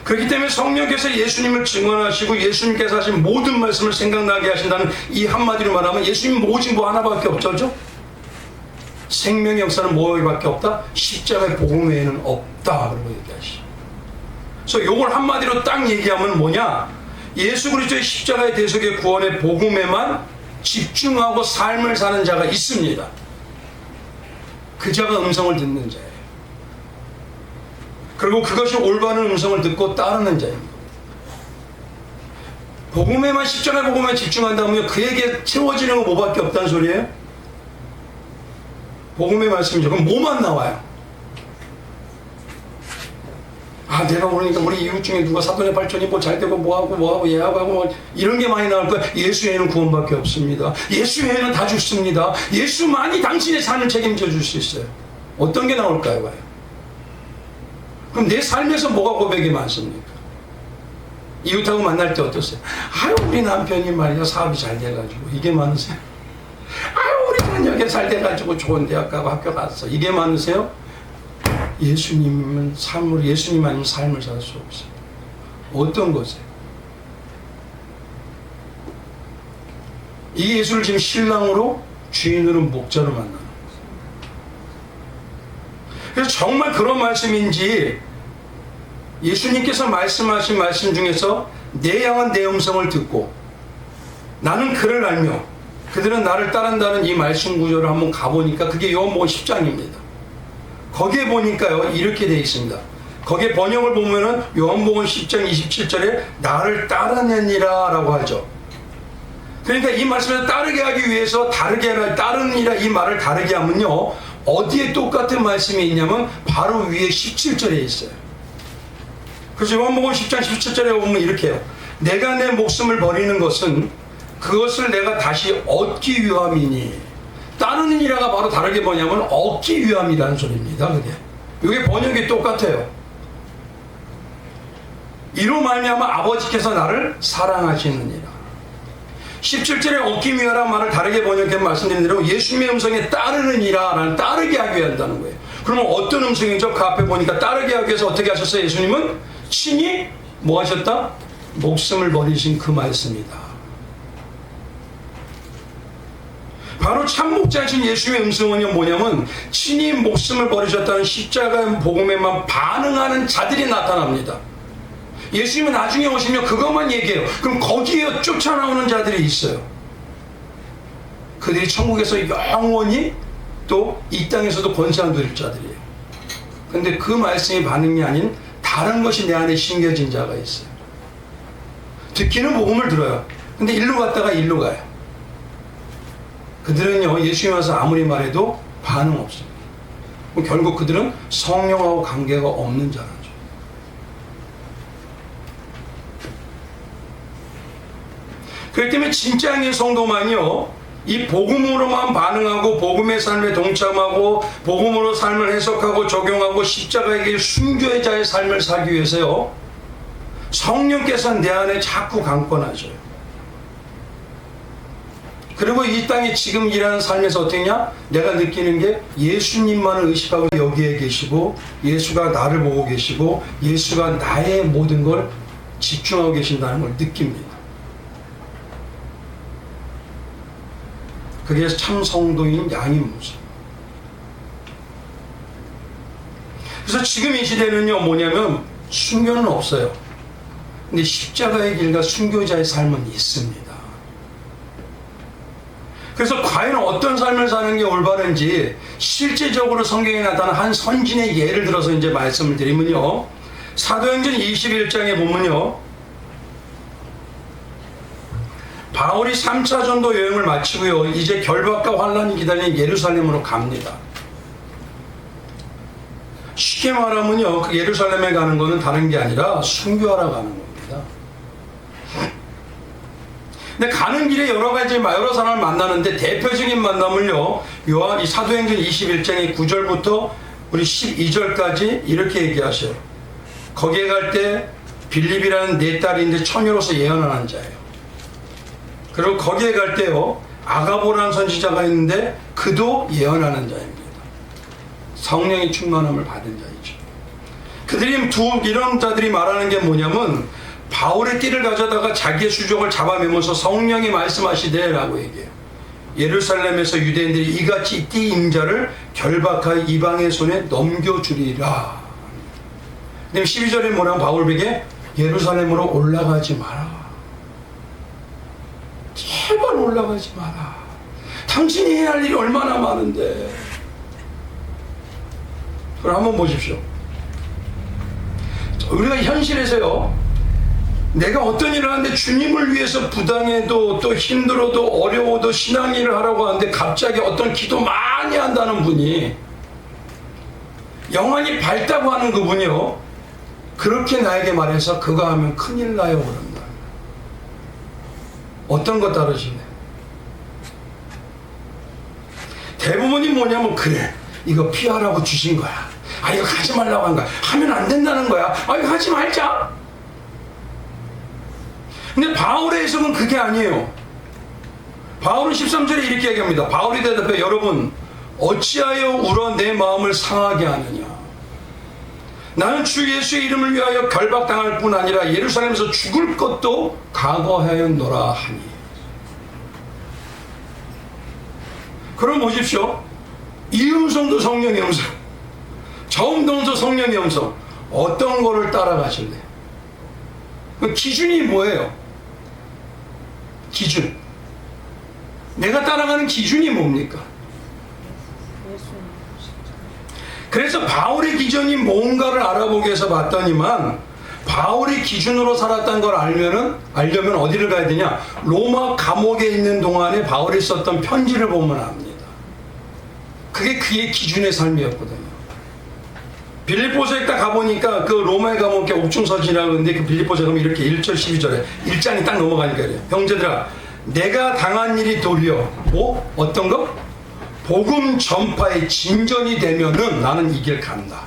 [SPEAKER 1] 그렇기 때문에 성령께서 예수님을 증언하시고 예수님께서 하신 모든 말씀을 생각나게 하신다는 이 한마디로 말하면 예수님 오직 뭐 하나밖에 없죠? 생명의 역사는 뭐밖에 없다? 십자가의 복음 외에는 없다. 그러고 얘기하시죠. 그래서 이걸 한마디로 딱 얘기하면 뭐냐? 예수 그리스도의 십자가의 대속의 구원의 복음에만 집중하고 삶을 사는 자가 있습니다. 그 자가 음성을 듣는 자예요. 그리고 그것이 올바른 음성을 듣고 따르는 자입니다. 복음에만, 십자가의 복음에 집중한다면 그에게 채워지는 건 뭐밖에 없다는 소리예요? 복음의 말씀이죠. 그럼 뭐만 나와요? 아, 내가 그러니까 우리 이웃 중에 누가 사돈의 발전이 뭐 잘 되고 뭐하고 얘하고 하고 뭐 이런 게 많이 나올 거야. 예수 외에는 구원밖에 없습니다. 예수 외에는 다 죽습니다. 예수만이 당신의 삶을 책임져 줄 수 있어요. 어떤 게 나올까요? 봐요. 그럼 내 삶에서 뭐가 고백이 많습니까? 이웃하고 만날 때 어떠세요? 아유, 우리 남편이 말이야 사업이 잘 돼가지고. 이게 많으세요? 아유, 우리 자녀가 잘 돼가지고 좋은 대학 가고 학교 갔어. 이게 많으세요? 예수님은 삶으로, 예수님 아니면 삶을 살 수 없어요. 어떤 것에? 이 예수를 지금 신랑으로, 주인으로, 목자로 만나는 거예요. 그래서 정말 그런 말씀인지 예수님께서 말씀하신 말씀 중에서 내 양은 내 음성을 듣고 나는 그를 알며 그들은 나를 따른다는 이 말씀 구조를 한번 가보니까 그게 요한복음 10장입니다. 거기에 보니까요, 이렇게 되어 있습니다. 거기에 번역을 보면은 요한복음 10장 27절에 나를 따르느니라 라고 하죠. 그러니까 이 말씀을 따르게 하기 위해서 따르느니라 이 말을 다르게 하면요, 어디에 똑같은 말씀이 있냐면 바로 위에 17절에 있어요. 그래서 요한복음 10장 17절에 보면 이렇게 해요. 내가 내 목숨을 버리는 것은 그것을 내가 다시 얻기 위함이니. 따르느니라가 바로 다르게 뭐냐면 얻기 위함이라는 소리입니다. 그게 이게 번역이 똑같아요. 이로 말미암아 아버지께서 나를 사랑하시느니라. 17절에 얻기 위하라는 말을 다르게 번역해 말씀드린 대로 예수님의 음성에 따르느니라 라는 따르게 하기 위해 한다는 거예요. 그러면 어떤 음성이죠? 그 앞에 보니까 따르게 하기 위해서 어떻게 하셨어요? 예수님은 친히 뭐 하셨다? 목숨을 버리신 그 말씀이다. 바로 참목자이신 예수의 음성은요 뭐냐면 친히 목숨을 버리셨다는 십자가의 복음에만 반응하는 자들이 나타납니다. 예수님은 나중에 오시면 그것만 얘기해요. 그럼 거기에 쫓아나오는 자들이 있어요. 그들이 천국에서 영원히 또 이 땅에서도 권세를 누릴 자들이에요. 근데 그 말씀이 반응이 아닌 다른 것이 내 안에 심겨진 자가 있어요. 듣기는 복음을 들어요. 근데 일로 갔다가 일로 가요. 그들은요 예수님 와서 아무리 말해도 반응 없습니다. 결국 그들은 성령하고 관계가 없는 자라죠. 그렇기 때문에 진짜인 성도만요 이 복음으로만 반응하고 복음의 삶에 동참하고 복음으로 삶을 해석하고 적용하고 십자가에게 순교의 자의 삶을 살기 위해서요 성령께서 내 안에 자꾸 강권하셔요. 그리고 이 땅에 지금 일하는 삶에서 어떠냐? 내가 느끼는 게 예수님만을 의식하고 여기에 계시고 예수가 나를 보고 계시고 예수가 나의 모든 걸 집중하고 계신다는 걸 느낍니다. 그게 참 성도인 양의 모습. 그래서 지금 이 시대는요, 뭐냐면 순교는 없어요. 근데 십자가의 길과 순교자의 삶은 있습니다. 그래서 과연 어떤 삶을 사는 게 올바른지 실제적으로 성경에 나타난 한 선진의 예를 들어서 이제 말씀을 드리면요, 사도행전 21장에 보면요, 바울이 3차 전도 여행을 마치고요, 이제 결박과 환란이 기다리는 예루살렘으로 갑니다. 쉽게 말하면요, 그 예루살렘에 가는 것은 다른 게 아니라 순교하러 가는 겁니다. 근데 가는 길에 여러 사람을 만나는데 대표적인 만남을요, 이 사도행전 21장의 9절부터 우리 12절까지 이렇게 얘기하셔요. 거기에 갈 때 빌립이라는 네 딸인데 처녀로서 예언하는 자예요. 그리고 거기에 갈 때요, 아가보라는 선지자가 있는데 그도 예언하는 자입니다. 성령의 충만함을 받은 자이죠. 그들이 이런 자들이 말하는 게 뭐냐면, 바울의 띠를 가져다가 자기의 수족을 잡아매면서 성령이 말씀하시되 라고 얘기해요. 예루살렘에서 유대인들이 이같이 띠 임자를 결박하여 이방의 손에 넘겨주리라. 근데 12절에 뭐라고 바울에게 예루살렘으로 올라가지 마라. 제발 올라가지 마라. 당신이 해야 할 일이 얼마나 많은데. 그럼 한번 보십시오. 우리가 현실에서요, 내가 어떤 일을 하는데 주님을 위해서 부당해도 또 힘들어도 어려워도 신앙일을 하라고 하는데 갑자기 어떤 기도 많이 한다는 분이, 영안이 밝다고 하는 그분이요, 그렇게 나에게 말해서 그거 하면 큰일 나요 그런다. 어떤 거 따르시네. 대부분이 뭐냐면, 그래 이거 피하라고 주신 거야, 아 이거 하지 말라고 한 거야, 하면 안 된다는 거야, 아 이거 하지 말자. 근데 바울의 해석은 그게 아니에요. 바울은 13절에 이렇게 얘기합니다. 바울이 대답해, 여러분 어찌하여 울어 내 마음을 상하게 하느냐. 나는 주 예수의 이름을 위하여 결박당할 뿐 아니라 예루살렘에서 죽을 것도 각오하였노라 하니. 그럼 보십시오. 이 음성도 성령의 음성, 저 음성도 성령의 음성. 어떤 거를 따라가실래? 그 기준이 뭐예요? 기준. 내가 따라가는 기준이 뭡니까? 그래서 바울의 기준이 뭔가를 알아보기 위해서 봤더니만, 바울이 기준으로 살았다는 걸 알려면 어디를 가야 되냐? 로마 감옥에 있는 동안에 바울이 썼던 편지를 보면 압니다. 그게 그의 기준의 삶이었거든요. 빌립보서에 딱 가보니까 그 로마에 가면 옥중서신이라고 하는데, 그 빌립보서에 가면 이렇게 1절 12절에 1장이 딱 넘어가니까 그래요. 형제들아, 내가 당한 일이 도리어 뭐? 어떤 거? 복음 전파에 진전이 되면은 나는 이 길 간다.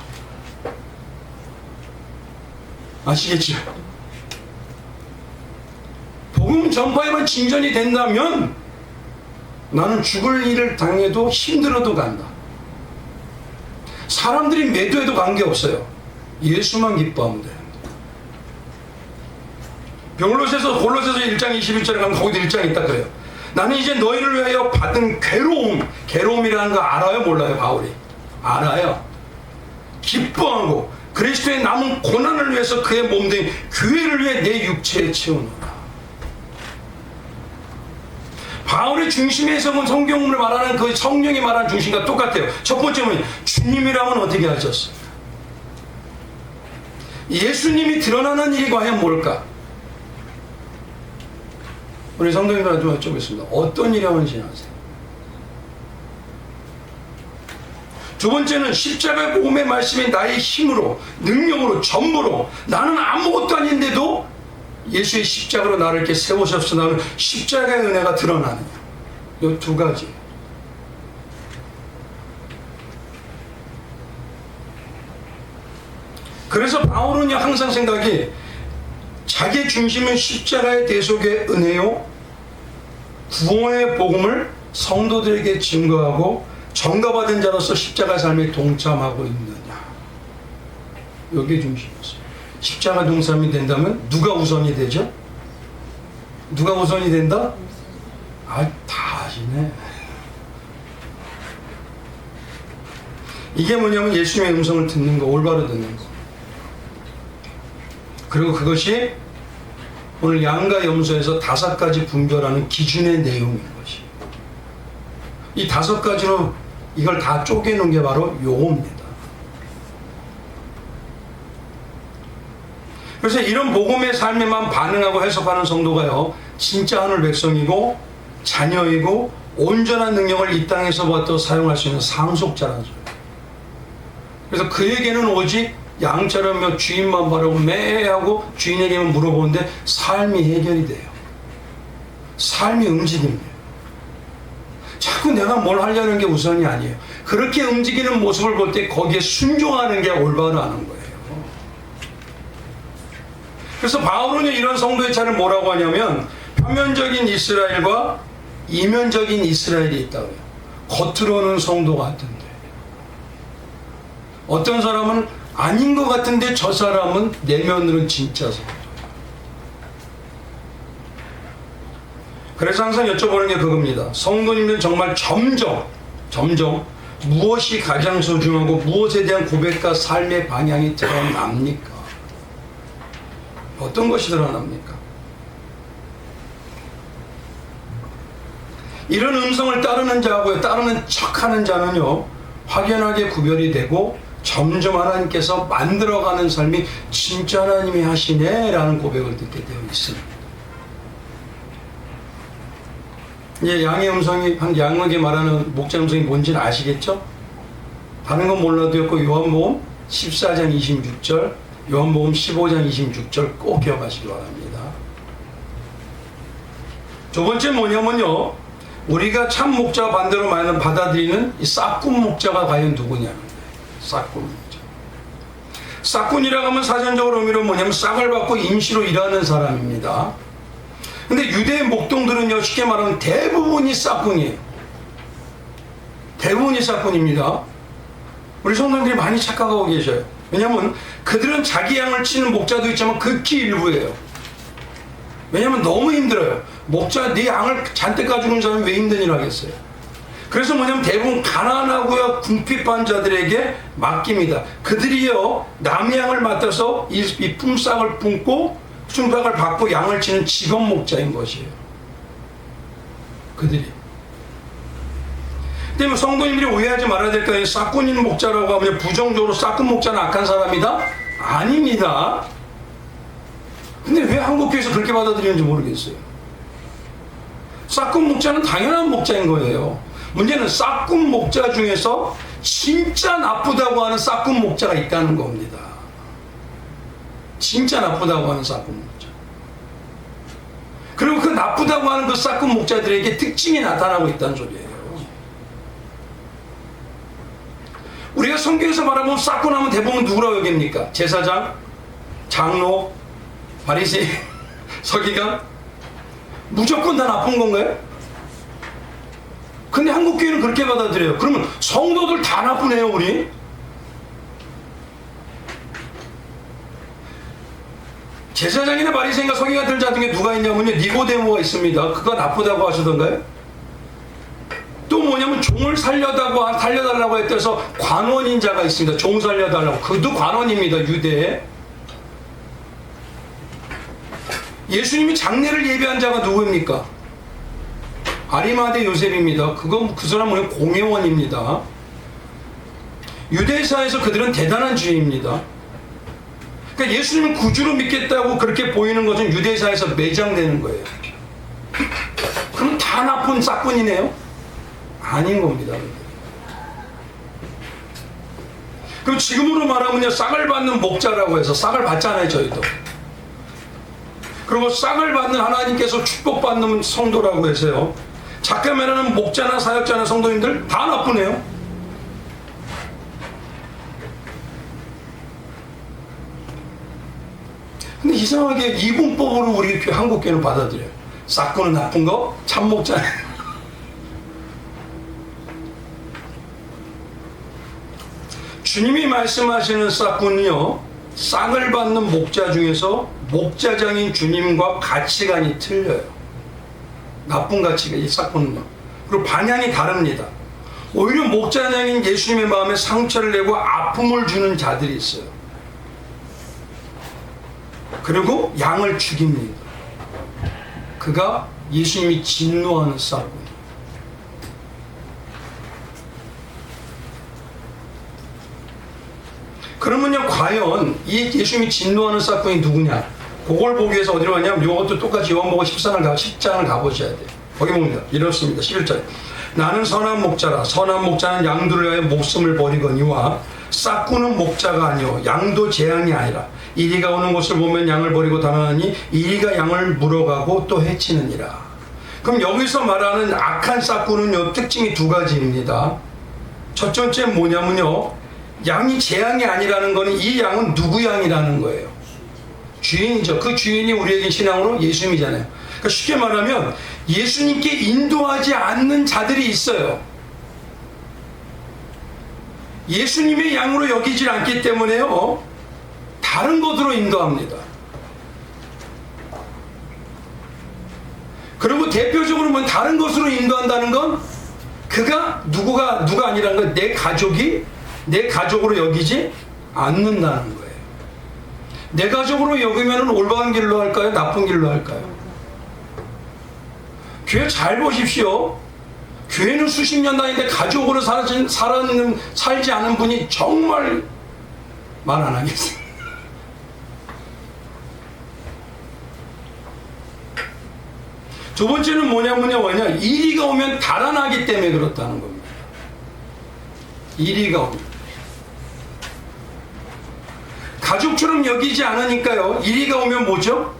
[SPEAKER 1] 아시겠죠? 복음 전파에만 진전이 된다면 나는 죽을 일을 당해도 힘들어도 간다. 사람들이 매도해도 관계없어요. 예수만 기뻐하면 돼요. 골로새서 1장 21절에 가면 거기도 1장이 딱 그래요. 나는 이제 너희를 위하여 받은 괴로움이라는 거 알아요? 몰라요? 바울이 알아요. 기뻐하고 그리스도의 남은 고난을 위해서 그의 몸된 교회를 위해 내 육체에 채우노라. 바울의 중심의 해석은 성경을 말하는 그 성령이 말하는 중심과 똑같아요. 첫 번째는 주님이라면 어떻게 하셨어요? 예수님이 드러나는 일이 과연 뭘까? 우리 성도님들한테 좀 여쭤보겠습니다. 어떤 일이 하는지 아세요? 두 번째는 십자가의 복음의 말씀이 나의 힘으로, 능력으로, 전부로, 나는 아무것도 아닌데도 예수의 십자가로 나를 이렇게 세우셔서 나는 십자가의 은혜가 드러나느냐. 이 두 가지. 그래서 바울은 항상 생각이, 자기 중심은 십자가의 대속의 은혜요, 구원의 복음을 성도들에게 증거하고 전가받은 자로서 십자가 삶에 동참하고 있느냐. 여기에 중심이었어요. 십자가 동참이 된다면 누가 우선이 되죠? 누가 우선이 된다? 아, 다 아시네. 이게 뭐냐면 예수님의 음성을 듣는 거, 올바로 듣는 거. 그리고 그것이 오늘 양과 염소에서 5가지 분별하는 기준의 내용인 것이. 이 5가지로 이걸 다 쪼개놓은 게 바로 요겁니다. 그래서 이런 복음의 삶에만 반응하고 해석하는 성도가요, 진짜 하늘 백성이고 자녀이고 온전한 능력을 이 땅에서부터 사용할 수 있는 상속자라는 소리예요. 그래서 그에게는 오직 양처럼 주인만 바라고 매하고 주인에게만 물어보는데 삶이 해결이 돼요. 삶이 움직입니다. 자꾸 내가 뭘 하려는 게 우선이 아니에요. 그렇게 움직이는 모습을 볼 때 거기에 순종하는 게 올바르다는 거예요. 그래서 바울은 이런 성도의 차를 뭐라고 하냐면 표면적인 이스라엘과 이면적인 이스라엘이 있다고 해요. 겉으로는 성도 같은데 어떤 사람은 아닌 것 같은데 저 사람은 내면으로는 진짜 성도. 그래서 항상 여쭤보는 게 그겁니다. 성도님들 정말 점점 무엇이 가장 소중하고 무엇에 대한 고백과 삶의 방향이 드러납니까? 어떤 것이 드러납니까? 이런 음성을 따르는 자하고요, 따르는 척하는 자는요, 확연하게 구별이 되고 점점 하나님께서 만들어가는 삶이 진짜 하나님이 하시네 라는 고백을 듣게 되어 있습니다. 이제 양의 음성이, 양에게 말하는 목자 음성이 뭔지는 아시겠죠? 다른 건 몰라도 그 요한복음 14장 26절, 요한복음 15장 26절 꼭 기억하시기 바랍니다. 두 번째 뭐냐면요, 우리가 참 목자와 반대로 받아들이는 이 싹군 목자가 과연 누구냐는 거예요. 싹군 목자. 싹군이라고 하면 사전적으로 의미로 뭐냐면 싹을 받고 임시로 일하는 사람입니다. 근데 유대의 목동들은요, 쉽게 말하면 대부분이 싹군이에요. 대부분이 싹군입니다. 우리 성도님들이 많이 착각하고 계셔요. 왜냐하면 그들은 자기 양을 치는 목자도 있지만 극히 일부예요. 왜냐하면 너무 힘들어요. 목자 네 양을 잔뜩 가지고 온 사람이 왜 힘든 일을 하겠어요. 그래서 뭐냐면 대부분 가난하고요 궁핍한 자들에게 맡깁니다. 그들이요 남의 양을 맡아서 이 품삯을 품고 품삯을 받고 양을 치는 직업 목자인 것이에요. 그들이. 근데 성도님들이 오해하지 말아야 될 거예요. 싹군인 목자라고 하면 부정적으로 싹군 목자는 악한 사람이다? 아닙니다. 근데 왜 한국교회에서 그렇게 받아들이는지 모르겠어요. 싹군 목자는 당연한 목자인 거예요. 문제는 싹군 목자 중에서 진짜 나쁘다고 하는 싹군 목자가 있다는 겁니다. 진짜 나쁘다고 하는 싹군 목자. 그리고 그 나쁘다고 하는 그 싹군 목자들에게 특징이 나타나고 있다는 소리예요. 우리가 성경에서 말하면 싹군 하면 대부분 누구라고 여깁니까? 제사장, 장로, 바리새인, 서기관, 무조건 다 나쁜 건가요? 근데 한국교회는 그렇게 받아들여요. 그러면 성도들 다 나쁘네요, 우리? 제사장이나 바리새인과 서기관 같은 자 중에 누가 있냐면요, 니고데모가 있습니다. 그거 나쁘다고 하시던가요? 또 뭐냐면 종을 살려달라고 했대서 관원인 자가 있습니다. 종 살려달라고. 그도 관원입니다, 유대에. 예수님이 장례를 예비한 자가 누구입니까? 아리마대 요셉입니다. 그 사람은 공회원입니다. 유대사에서 그들은 대단한 주의입니다. 그러니까 예수님을 구주로 믿겠다고 그렇게 보이는 것은 유대사에서 매장되는 거예요. 그럼 다 나쁜 싹군이네요? 아닌 겁니다. 그럼 지금으로 말하면요, 싹을 받는 목자라고 해서 싹을 받잖아요, 저희도. 그리고 싹을 받는 하나님께서 축복받는 성도라고 해서요, 잠깐만은 목자나 사역자나 성도님들 다 나쁘네요. 근데 이상하게 이분법으로 우리 한국교회는 받아들여요. 싹군은 나쁜 거, 참목자는. 주님이 말씀하시는 싹군은요, 싹을 받는 목자 중에서 목자장인 주님과 가치관이 틀려요. 나쁜 가치가 이 싹군은요. 그리고 방향이 다릅니다. 오히려 목자장인 예수님의 마음에 상처를 내고 아픔을 주는 자들이 있어요. 그리고 양을 죽입니다. 그가 예수님이 진노하는 싹꾼. 그러면요, 과연 이 예수님이 진노하는 싹꾼이 누구냐? 그걸 보기 위해서 어디로 가냐면 이것도 똑같이 요한복음 10장을 가보셔야 돼요. 거기 봅니다. 이렇습니다. 11절. 나는 선한 목자라. 선한 목자는 양들을 위하여 목숨을 버리거니와 싹꾼은 목자가 아니요 양도 재앙이 아니라 이리가 오는 곳을 보면 양을 버리고 달아나니 이리가 양을 물어가고 또 해치느니라. 그럼 여기서 말하는 악한 싹꾼은요, 특징이 두 가지입니다. 첫 번째 뭐냐면요, 양이 재앙이 아니라는 것은 이 양은 누구 양이라는 거예요? 주인이죠. 그 주인이 우리에게 신앙으로 예수님이잖아요. 그러니까 쉽게 말하면 예수님께 인도하지 않는 자들이 있어요. 예수님의 양으로 여기질 않기 때문에요, 다른 곳으로 인도합니다. 그리고 대표적으로 뭐 다른 곳으로 인도한다는 건 누가 아니라는 건 내 가족이 내 가족으로 여기지 않는다는 거예요. 내 가족으로 여기면 올바른 길로 할까요? 나쁜 길로 할까요? 교회 잘 보십시오. 교회는 수십 년 다니는데 가족으로 살지 않은 분이 정말 말 안 하겠어요. 두 번째는 뭐냐, 이리가 오면 달아나기 때문에 그렇다는 겁니다. 이리가 오면. 가족처럼 여기지 않으니까요, 이리가 오면 뭐죠?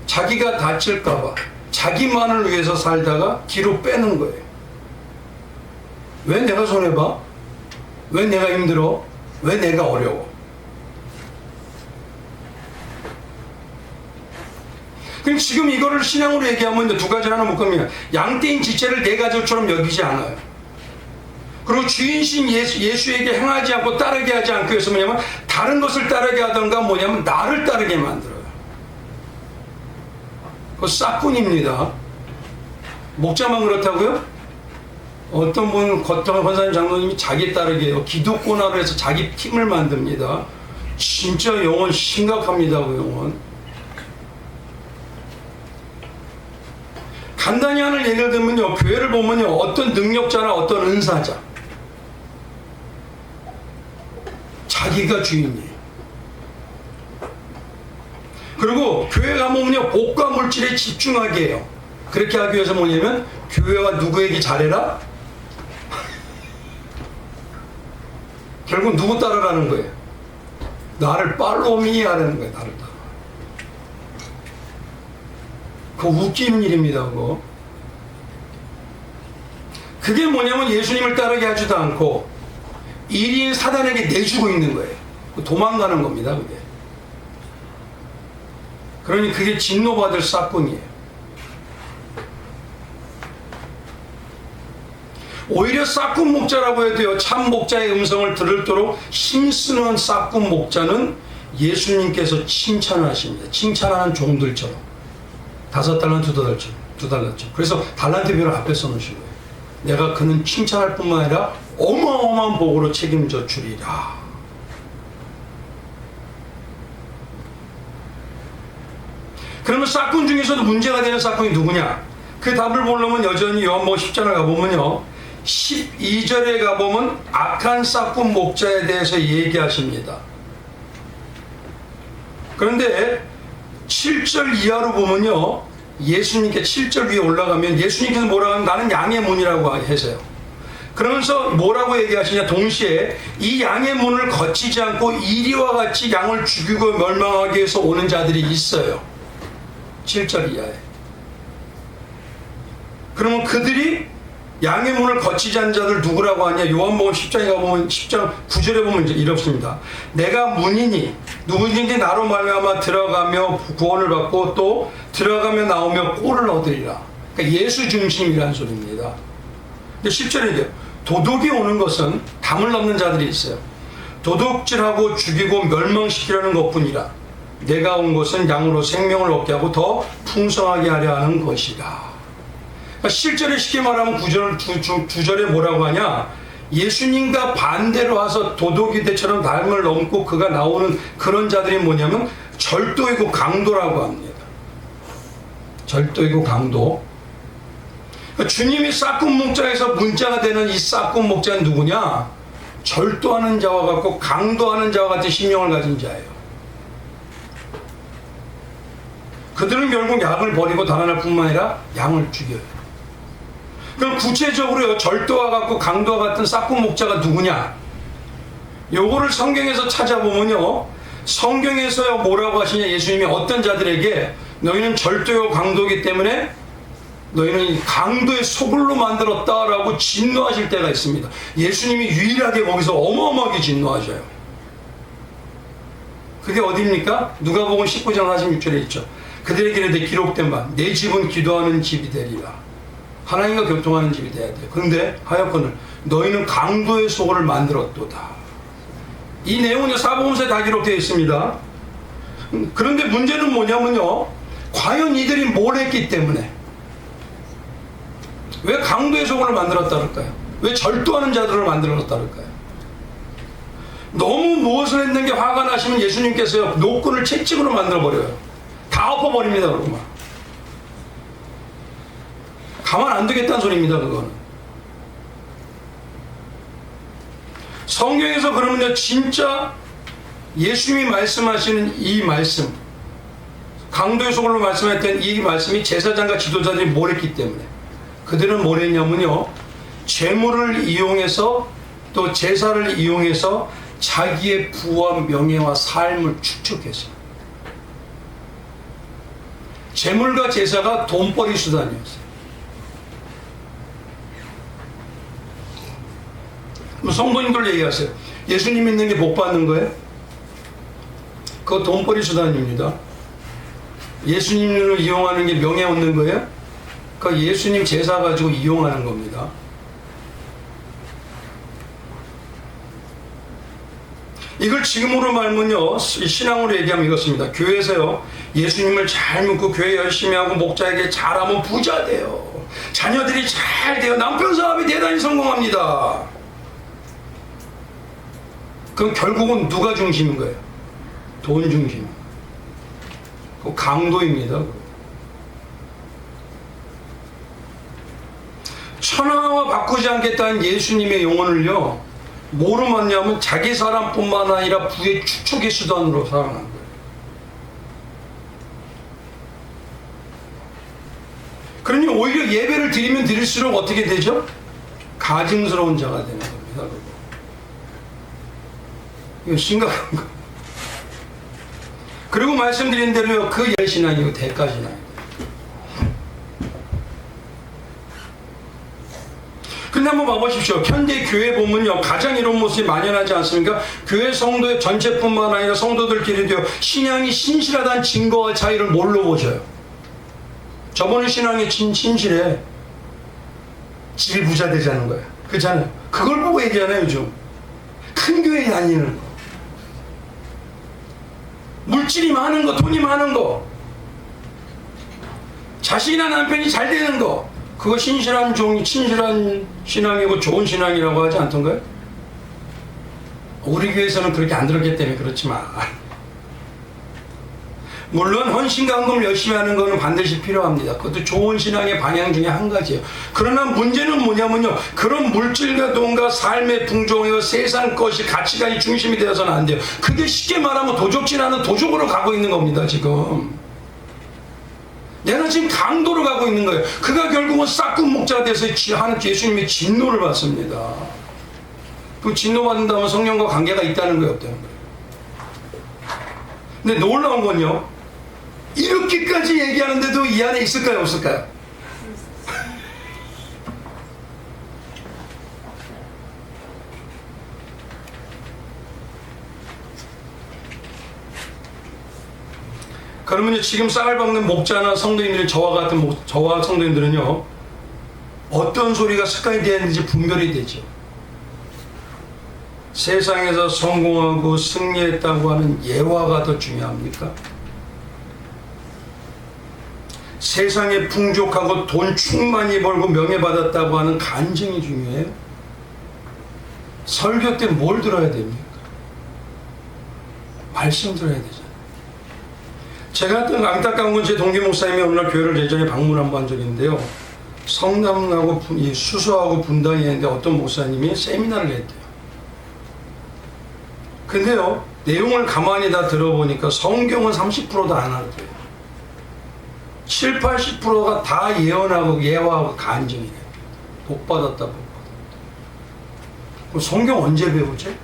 [SPEAKER 1] 자기가 다칠까봐, 자기만을 위해서 살다가 뒤로 빼는 거예요. 왜 내가 손해봐? 왜 내가 힘들어? 왜 내가 어려워? 그럼 지금 이거를 신앙으로 얘기하면 두 가지 하나 묶습니다. 양떼인 지체를 내 가족처럼 여기지 않아요. 그리고 주인신 예수에게 행하지 않고 따르게 하지 않기 위해서 뭐냐면 다른 것을 따르게 하던가 뭐냐면 나를 따르게 만들어요. 그거 싹꾼입니다. 목자만 그렇다고요? 어떤 분, 겉던 권사님 장로님이 자기 따르게 해요. 기독권화로 해서 자기 팀을 만듭니다. 진짜 영혼 심각합니다. 그 영혼. 간단히 하는 예를 들면요, 교회를 보면요, 어떤 능력자나 어떤 은사자, 자기가 주인이에요. 그리고 교회 가면요, 복과 물질에 집중하게 해요. 그렇게 하기 위해서 뭐냐면 교회가 누구에게 잘해라? 결국 누구 따르라는 거예요? 나를 팔로미 하라는 거예요. 나를 따라. 그 웃기는 일입니다. 그거. 그게 뭐냐면 예수님을 따르게 하지도 않고 1인 사단에게 내주고 있는 거예요. 도망가는 겁니다. 그게. 그러니 그게 진노받을 싹꾼이에요. 오히려 싹꾼 목자라고 해도요, 참 목자의 음성을 들을도록 힘쓰는 싹꾼 목자는 예수님께서 칭찬하십니다. 칭찬하는 종들처럼. 5달란트, 2달란트. 그래서 달란트별을 앞에 써놓으신 거예요. 내가 그는 칭찬할 뿐만 아니라 어마어마한 복으로 책임져 주리라. 그러면 싹꾼 중에서도 문제가 되는 싹꾼이 누구냐? 그 답을 보려면 여전히 요한복음 10장을 가보면요, 12절에 가보면 악한 싹꾼 목자에 대해서 얘기하십니다. 그런데 7절 이하로 보면요, 예수님께 7절 위에 올라가면 예수님께서 뭐라고 하면 나는 양의 문이라고 하세요. 그러면서 뭐라고 얘기하시냐, 동시에 이 양의 문을 거치지 않고 이리와 같이 양을 죽이고 멸망하기 위해서 오는 자들이 있어요. 7절 이하에. 그러면 그들이 양의 문을 거치지 않은 자들 누구라고 하냐? 요한복음 10장에 가보면 10장 9절에 보면 이제 이렇습니다. 내가 문이니 누구든지 나로 말미암아 들어가며 구원을 받고 또 들어가며 나오며 꼴을 얻으리라. 그러니까 예수 중심이라는 소리입니다. 근데 10절에 이제 도둑이 오는 것은 담을 넘는 자들이 있어요. 도둑질하고 죽이고 멸망시키려는 것뿐이라. 내가 온 것은 양으로 생명을 얻게 하고 더 풍성하게 하려 하는 것이다. 실제로 쉽게 말하면 9절, 두 절에 뭐라고 하냐? 예수님과 반대로 와서 도둑이대처럼 담을 넘고 그가 나오는 그런 자들이 뭐냐면 절도이고 강도라고 합니다. 절도이고 강도. 주님이 싹군 목자에서 문자가 되는 이 싹군 목자는 누구냐? 절도하는 자와 같고 강도하는 자와 같은 심령을 가진 자예요. 그들은 결국 양을 버리고 달아날 뿐만 아니라 양을 죽여요. 그럼 구체적으로 절도와 같고 강도와 같은 싹군 목자가 누구냐? 요거를 성경에서 찾아보면요, 성경에서 뭐라고 하시냐? 예수님이 어떤 자들에게 너희는 절도요 강도이기 때문에 너희는 강도의 소굴로 만들었다라고 진노하실 때가 있습니다. 예수님이 유일하게 거기서 어마어마하게 진노하셔요. 그게 어디입니까? 누가복음 19장 46절에 있죠. 그들에게 이르되 기록된 바 내 집은 기도하는 집이 되리라. 하나님과 교통하는 집이 돼야 돼요. 그런데 하여건을 너희는 강도의 소굴을 만들었도다. 이 내용은 사복음서에 다 기록되어 있습니다. 그런데 문제는 뭐냐면요, 과연 이들이 뭘 했기 때문에, 왜 강도의 소굴을 만들었다 그럴까요? 왜 절도하는 자들을 만들었다 그럴까요? 너무 무엇을 했는 게 화가 나시면 예수님께서요 노끈을 채찍으로 만들어버려요. 다 엎어버립니다. 그러고 막 가만 안 두겠다는 소리입니다. 그거는 성경에서 그러면요 진짜 예수님이 말씀하시는 이 말씀, 강도의 소굴로 말씀했던 이 말씀이 제사장과 지도자들이 뭘 했기 때문에, 그들은 뭘 했냐면요, 재물을 이용해서 또 제사를 이용해서 자기의 부와 명예와 삶을 축적했어요. 재물과 제사가 돈벌이 수단이었어요. 성도님들 얘기하세요. 예수님 믿는 게 복 받는 거예요? 그거 돈벌이 수단입니다. 예수님을 이용하는 게 명예 얻는 거예요? 그 예수님 제사 가지고 이용하는 겁니다. 이걸 지금으로 말면요, 신앙으로 얘기하면 이렇습니다. 교회에서요 예수님을 잘 믿고 교회 열심히 하고 목자에게 잘하면 부자 돼요. 자녀들이 잘 돼요. 남편 사업이 대단히 성공합니다. 그럼 결국은 누가 중심인 거예요? 돈 중심. 그 강도입니다. 천하와 바꾸지 않겠다는 예수님의 용언을요 뭐로 맞냐면 자기 사람뿐만 아니라 부의 축적의 수단으로 사용한 거예요. 그러니 오히려 예배를 드리면 드릴수록 어떻게 되죠? 가증스러운 자가 되는 겁니다. 이거 심각한 거. 그리고 말씀드린 대로요 그 예신앙이고 대가신앙이에요. 근데 한번 봐보십시오. 현대 교회 보면요 가장 이런 모습이 만연하지 않습니까? 교회 성도의 전체뿐만 아니라 성도들끼리도요 신앙이 신실하다는 증거와 차이를 뭘로 보셔요? 저번에 신앙이 신실해, 집이 부자 되자는 거야. 그렇잖아요. 그걸 보고 얘기하잖아요. 요즘 큰 교회 다니는 거, 물질이 많은 거, 돈이 많은 거, 자식이나 남편이 잘 되는 거, 그거 신실한 신앙이고 좋은 신앙이라고 하지 않던가요? 우리 교회에서는 그렇게 안 들었기 때문에 그렇지만, 물론 헌신과 헌금을 열심히 하는 것은 반드시 필요합니다. 그것도 좋은 신앙의 방향 중에 한 가지예요. 그러나 문제는 뭐냐면요, 그런 물질과 돈과 삶의 풍종이고 세상 것이 가치관이 중심이 되어서는 안 돼요. 그게 쉽게 말하면 도적질하는 도적으로 가고 있는 겁니다. 지금 내가 지금 강도로 가고 있는 거예요. 그가 결국은 싹군 목자가 돼서 예수님의 진노를 받습니다. 그럼 진노받는다면 성령과 관계가 있다는 거예요, 없다는 거예요? 근데 놀라운 건요, 이렇게까지 얘기하는데도 이 안에 있을까요, 없을까요? 그러면 지금 쌀을 박는 목자나 성도님들이 저와 성도님들은요 어떤 소리가 습관이 되었는지 분별이 되죠. 세상에서 성공하고 승리했다고 하는 예화가 더 중요합니까? 세상에 풍족하고 돈 충만히 벌고 명예받았다고 하는 간증이 중요해요? 설교 때 뭘 들어야 됩니까? 말씀 들어야 되잖아요. 제가 안타까운 건 제 동기 목사님이 어느 날 교회를 예전에 방문 한번 한 적이 있는데요. 성남하고 수서하고 분당에 있는데 어떤 목사님이 세미나를 했대요. 근데요, 내용을 가만히 다 들어보니까 성경은 30%도 안 하대요. 7, 80%가 다 예언하고 예화하고 간증이래요. 복 받았다, 복 받았다. 그럼 성경 언제 배우지?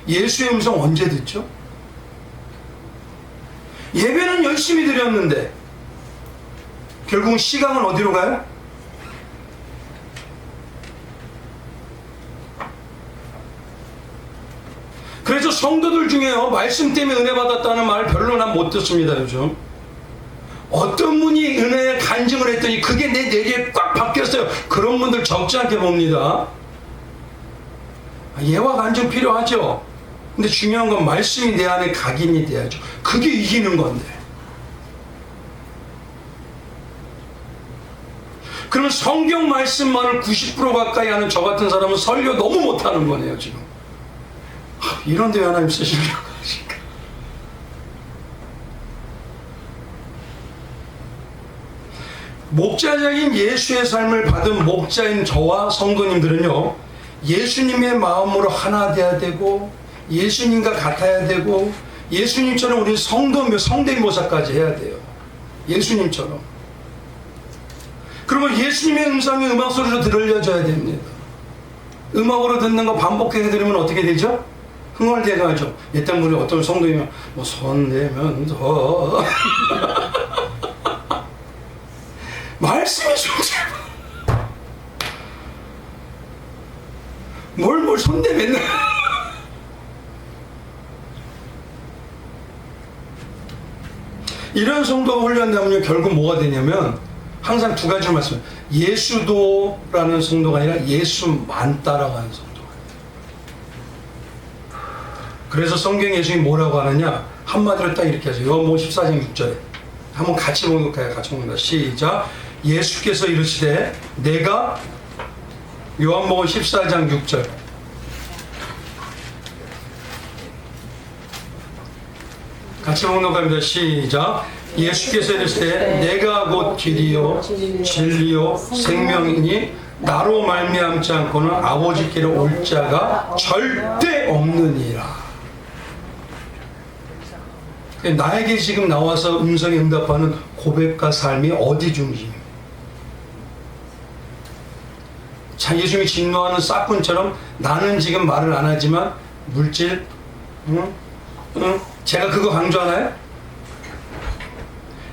[SPEAKER 1] 예수의 음성 언제 듣죠? 예배는 열심히 드렸는데 결국은 시간은 어디로 가요? 그래서 성도들 중에요, 말씀 때문에 은혜 받았다는 말 별로 난 못 듣습니다. 요즘 어떤 분이 은혜에 간증을 했더니 그게 내 뇌리에 꽉 박혔어요. 그런 분들 적지 않게 봅니다. 예와 간증 필요하죠. 근데 중요한 건 말씀이 내 안에 각인이 돼야죠. 그게 이기는 건데. 그럼 성경 말씀만을 90% 가까이 하는 저 같은 사람은 설교 너무 못하는 거네요, 지금. 이런 데 하나님 쓰시려고 하실까? 목자적인 예수의 삶을 받은 목자인 저와 성도님들은요, 예수님의 마음으로 하나 돼야 되고 예수님과 같아야 되고 예수님처럼 우리 성대모사까지 해야 돼요. 예수님처럼. 그리고 예수님의 음성이 음악 소리로 들려줘야 됩니다. 음악으로 듣는 거 반복해서 들으면 어떻게 되죠? 흥얼대가죠. 옛날 우리 어떤 성도님은 뭐 손 내면서 말씀이 좋지. 뭘 손대 맨날. 이런 성도가 훈련되면 결국 뭐가 되냐면 항상 두 가지를 말씀해요. 예수도라는 성도가 아니라 예수만 따라가는 성도가 돼요. 그래서 성경 예수님이 뭐라고 하느냐, 한마디로 딱 이렇게 하죠. 요한복음 14장 6절에 한번 같이 봉독해요. 같이 봉독합니다. 시작. 예수께서 이르시되 내가, 요한복음 14장 6절, 같이 봉독합니다. 시작. 예수께서 이르시되 내가 곧 길이요 진리요 생명이니 나로 말미암지 않고는 아버지께로 올 자가 절대 없느니라. 나에게 지금 나와서 음성에 응답하는 고백과 삶이 어디 중심이에요? 자, 예수님이 진노하는 싹군처럼 나는 지금 말을 안 하지만 물질, 제가 그거 강조하나요?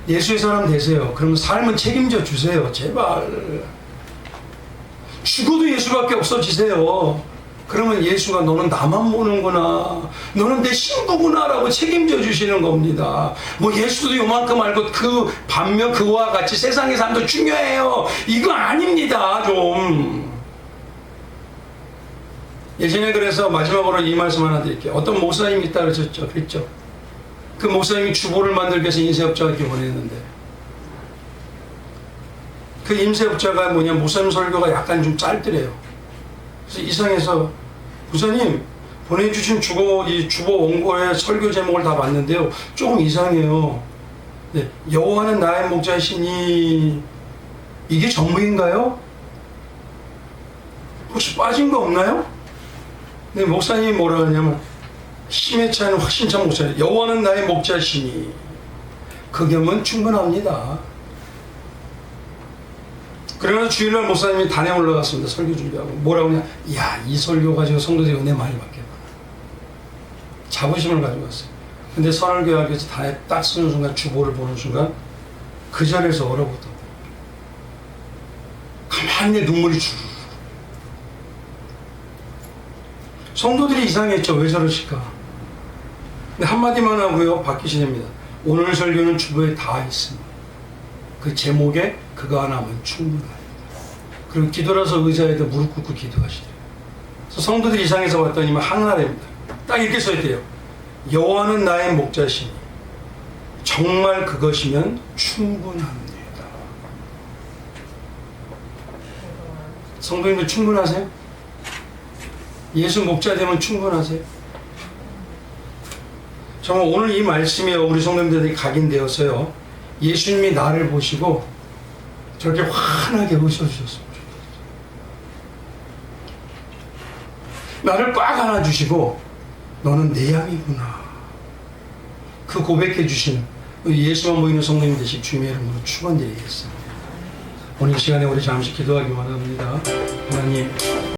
[SPEAKER 1] 예수의 사람 되세요. 그러면 삶은 책임져 주세요. 제발. 죽어도 예수밖에 없어지세요. 그러면 예수가 너는 나만 보는구나, 너는 내 신부구나 라고 책임져 주시는 겁니다. 뭐 예수도 요만큼 알고 그 반면 그와 같이 세상의 삶도 중요해요, 이거 아닙니다. 좀 예전에 그래서 마지막으로 이 말씀 하나 드릴게요. 어떤 목사님이 있다 그랬죠. 그 목사님이 주보를 만들기 위해서 임세협자가 이렇게 보냈는데 그 임세협자가 뭐냐, 목사님 설교가 약간 좀 짧더래요. 그래서 이상해서 목사님 보내주신 이 주보 원고의 설교 제목을 다 봤는데요, 조금 이상해요. 네, 여호와는 나의 목자시니 이게 전부인가요? 혹시 빠진 거 없나요? 네, 목사님이 뭐라 하냐면 힘에 차이는 확신찬 목사님, 여호와는 나의 목자시니 그 겸은 충분합니다. 그러나 주일날 목사님이 단에 올라갔습니다. 설교 준비하고 뭐라고 하냐, 이야 이 설교 가지고 성도들이 은혜 많이 받겠구나. 자부심을 가지고 왔어요. 근데 선할교회에서 단에 딱 쓰는 순간, 주보를 보는 순간 그 자리에서 얼어붙어. 가만히 내 눈물이 주르르. 성도들이 이상했죠. 왜 저러실까? 근데 한마디만 하고요, 바뀌시됩니다. 오늘 설교는 주보에 다 있습니다. 그 제목에 그거 하나면 충분합니다. 그리고 기도라서 의자에다 무릎 꿇고 기도하시대요. 그래서 성도들이 이상해서 봤더니 항나라입니다. 딱 이렇게 써있대요. 여호와는 나의 목자시니 정말 그것이면 충분합니다. 성도님들 충분하세요? 예수 목자 되면 충분하세요? 정말 오늘 이 말씀이 우리 성도님들이 각인되어서요, 예수님이 나를 보시고 저렇게 환하게 웃어주셨으면 좋겠어요. 나를 꽉 안아주시고 너는 내 양이구나, 그 고백해 주시는 예수만 보이는 성도님 되실 주님의 이름으로 축원드리겠습니다. 오늘 이 시간에 우리 잠시 기도하기 원합니다. 하나님,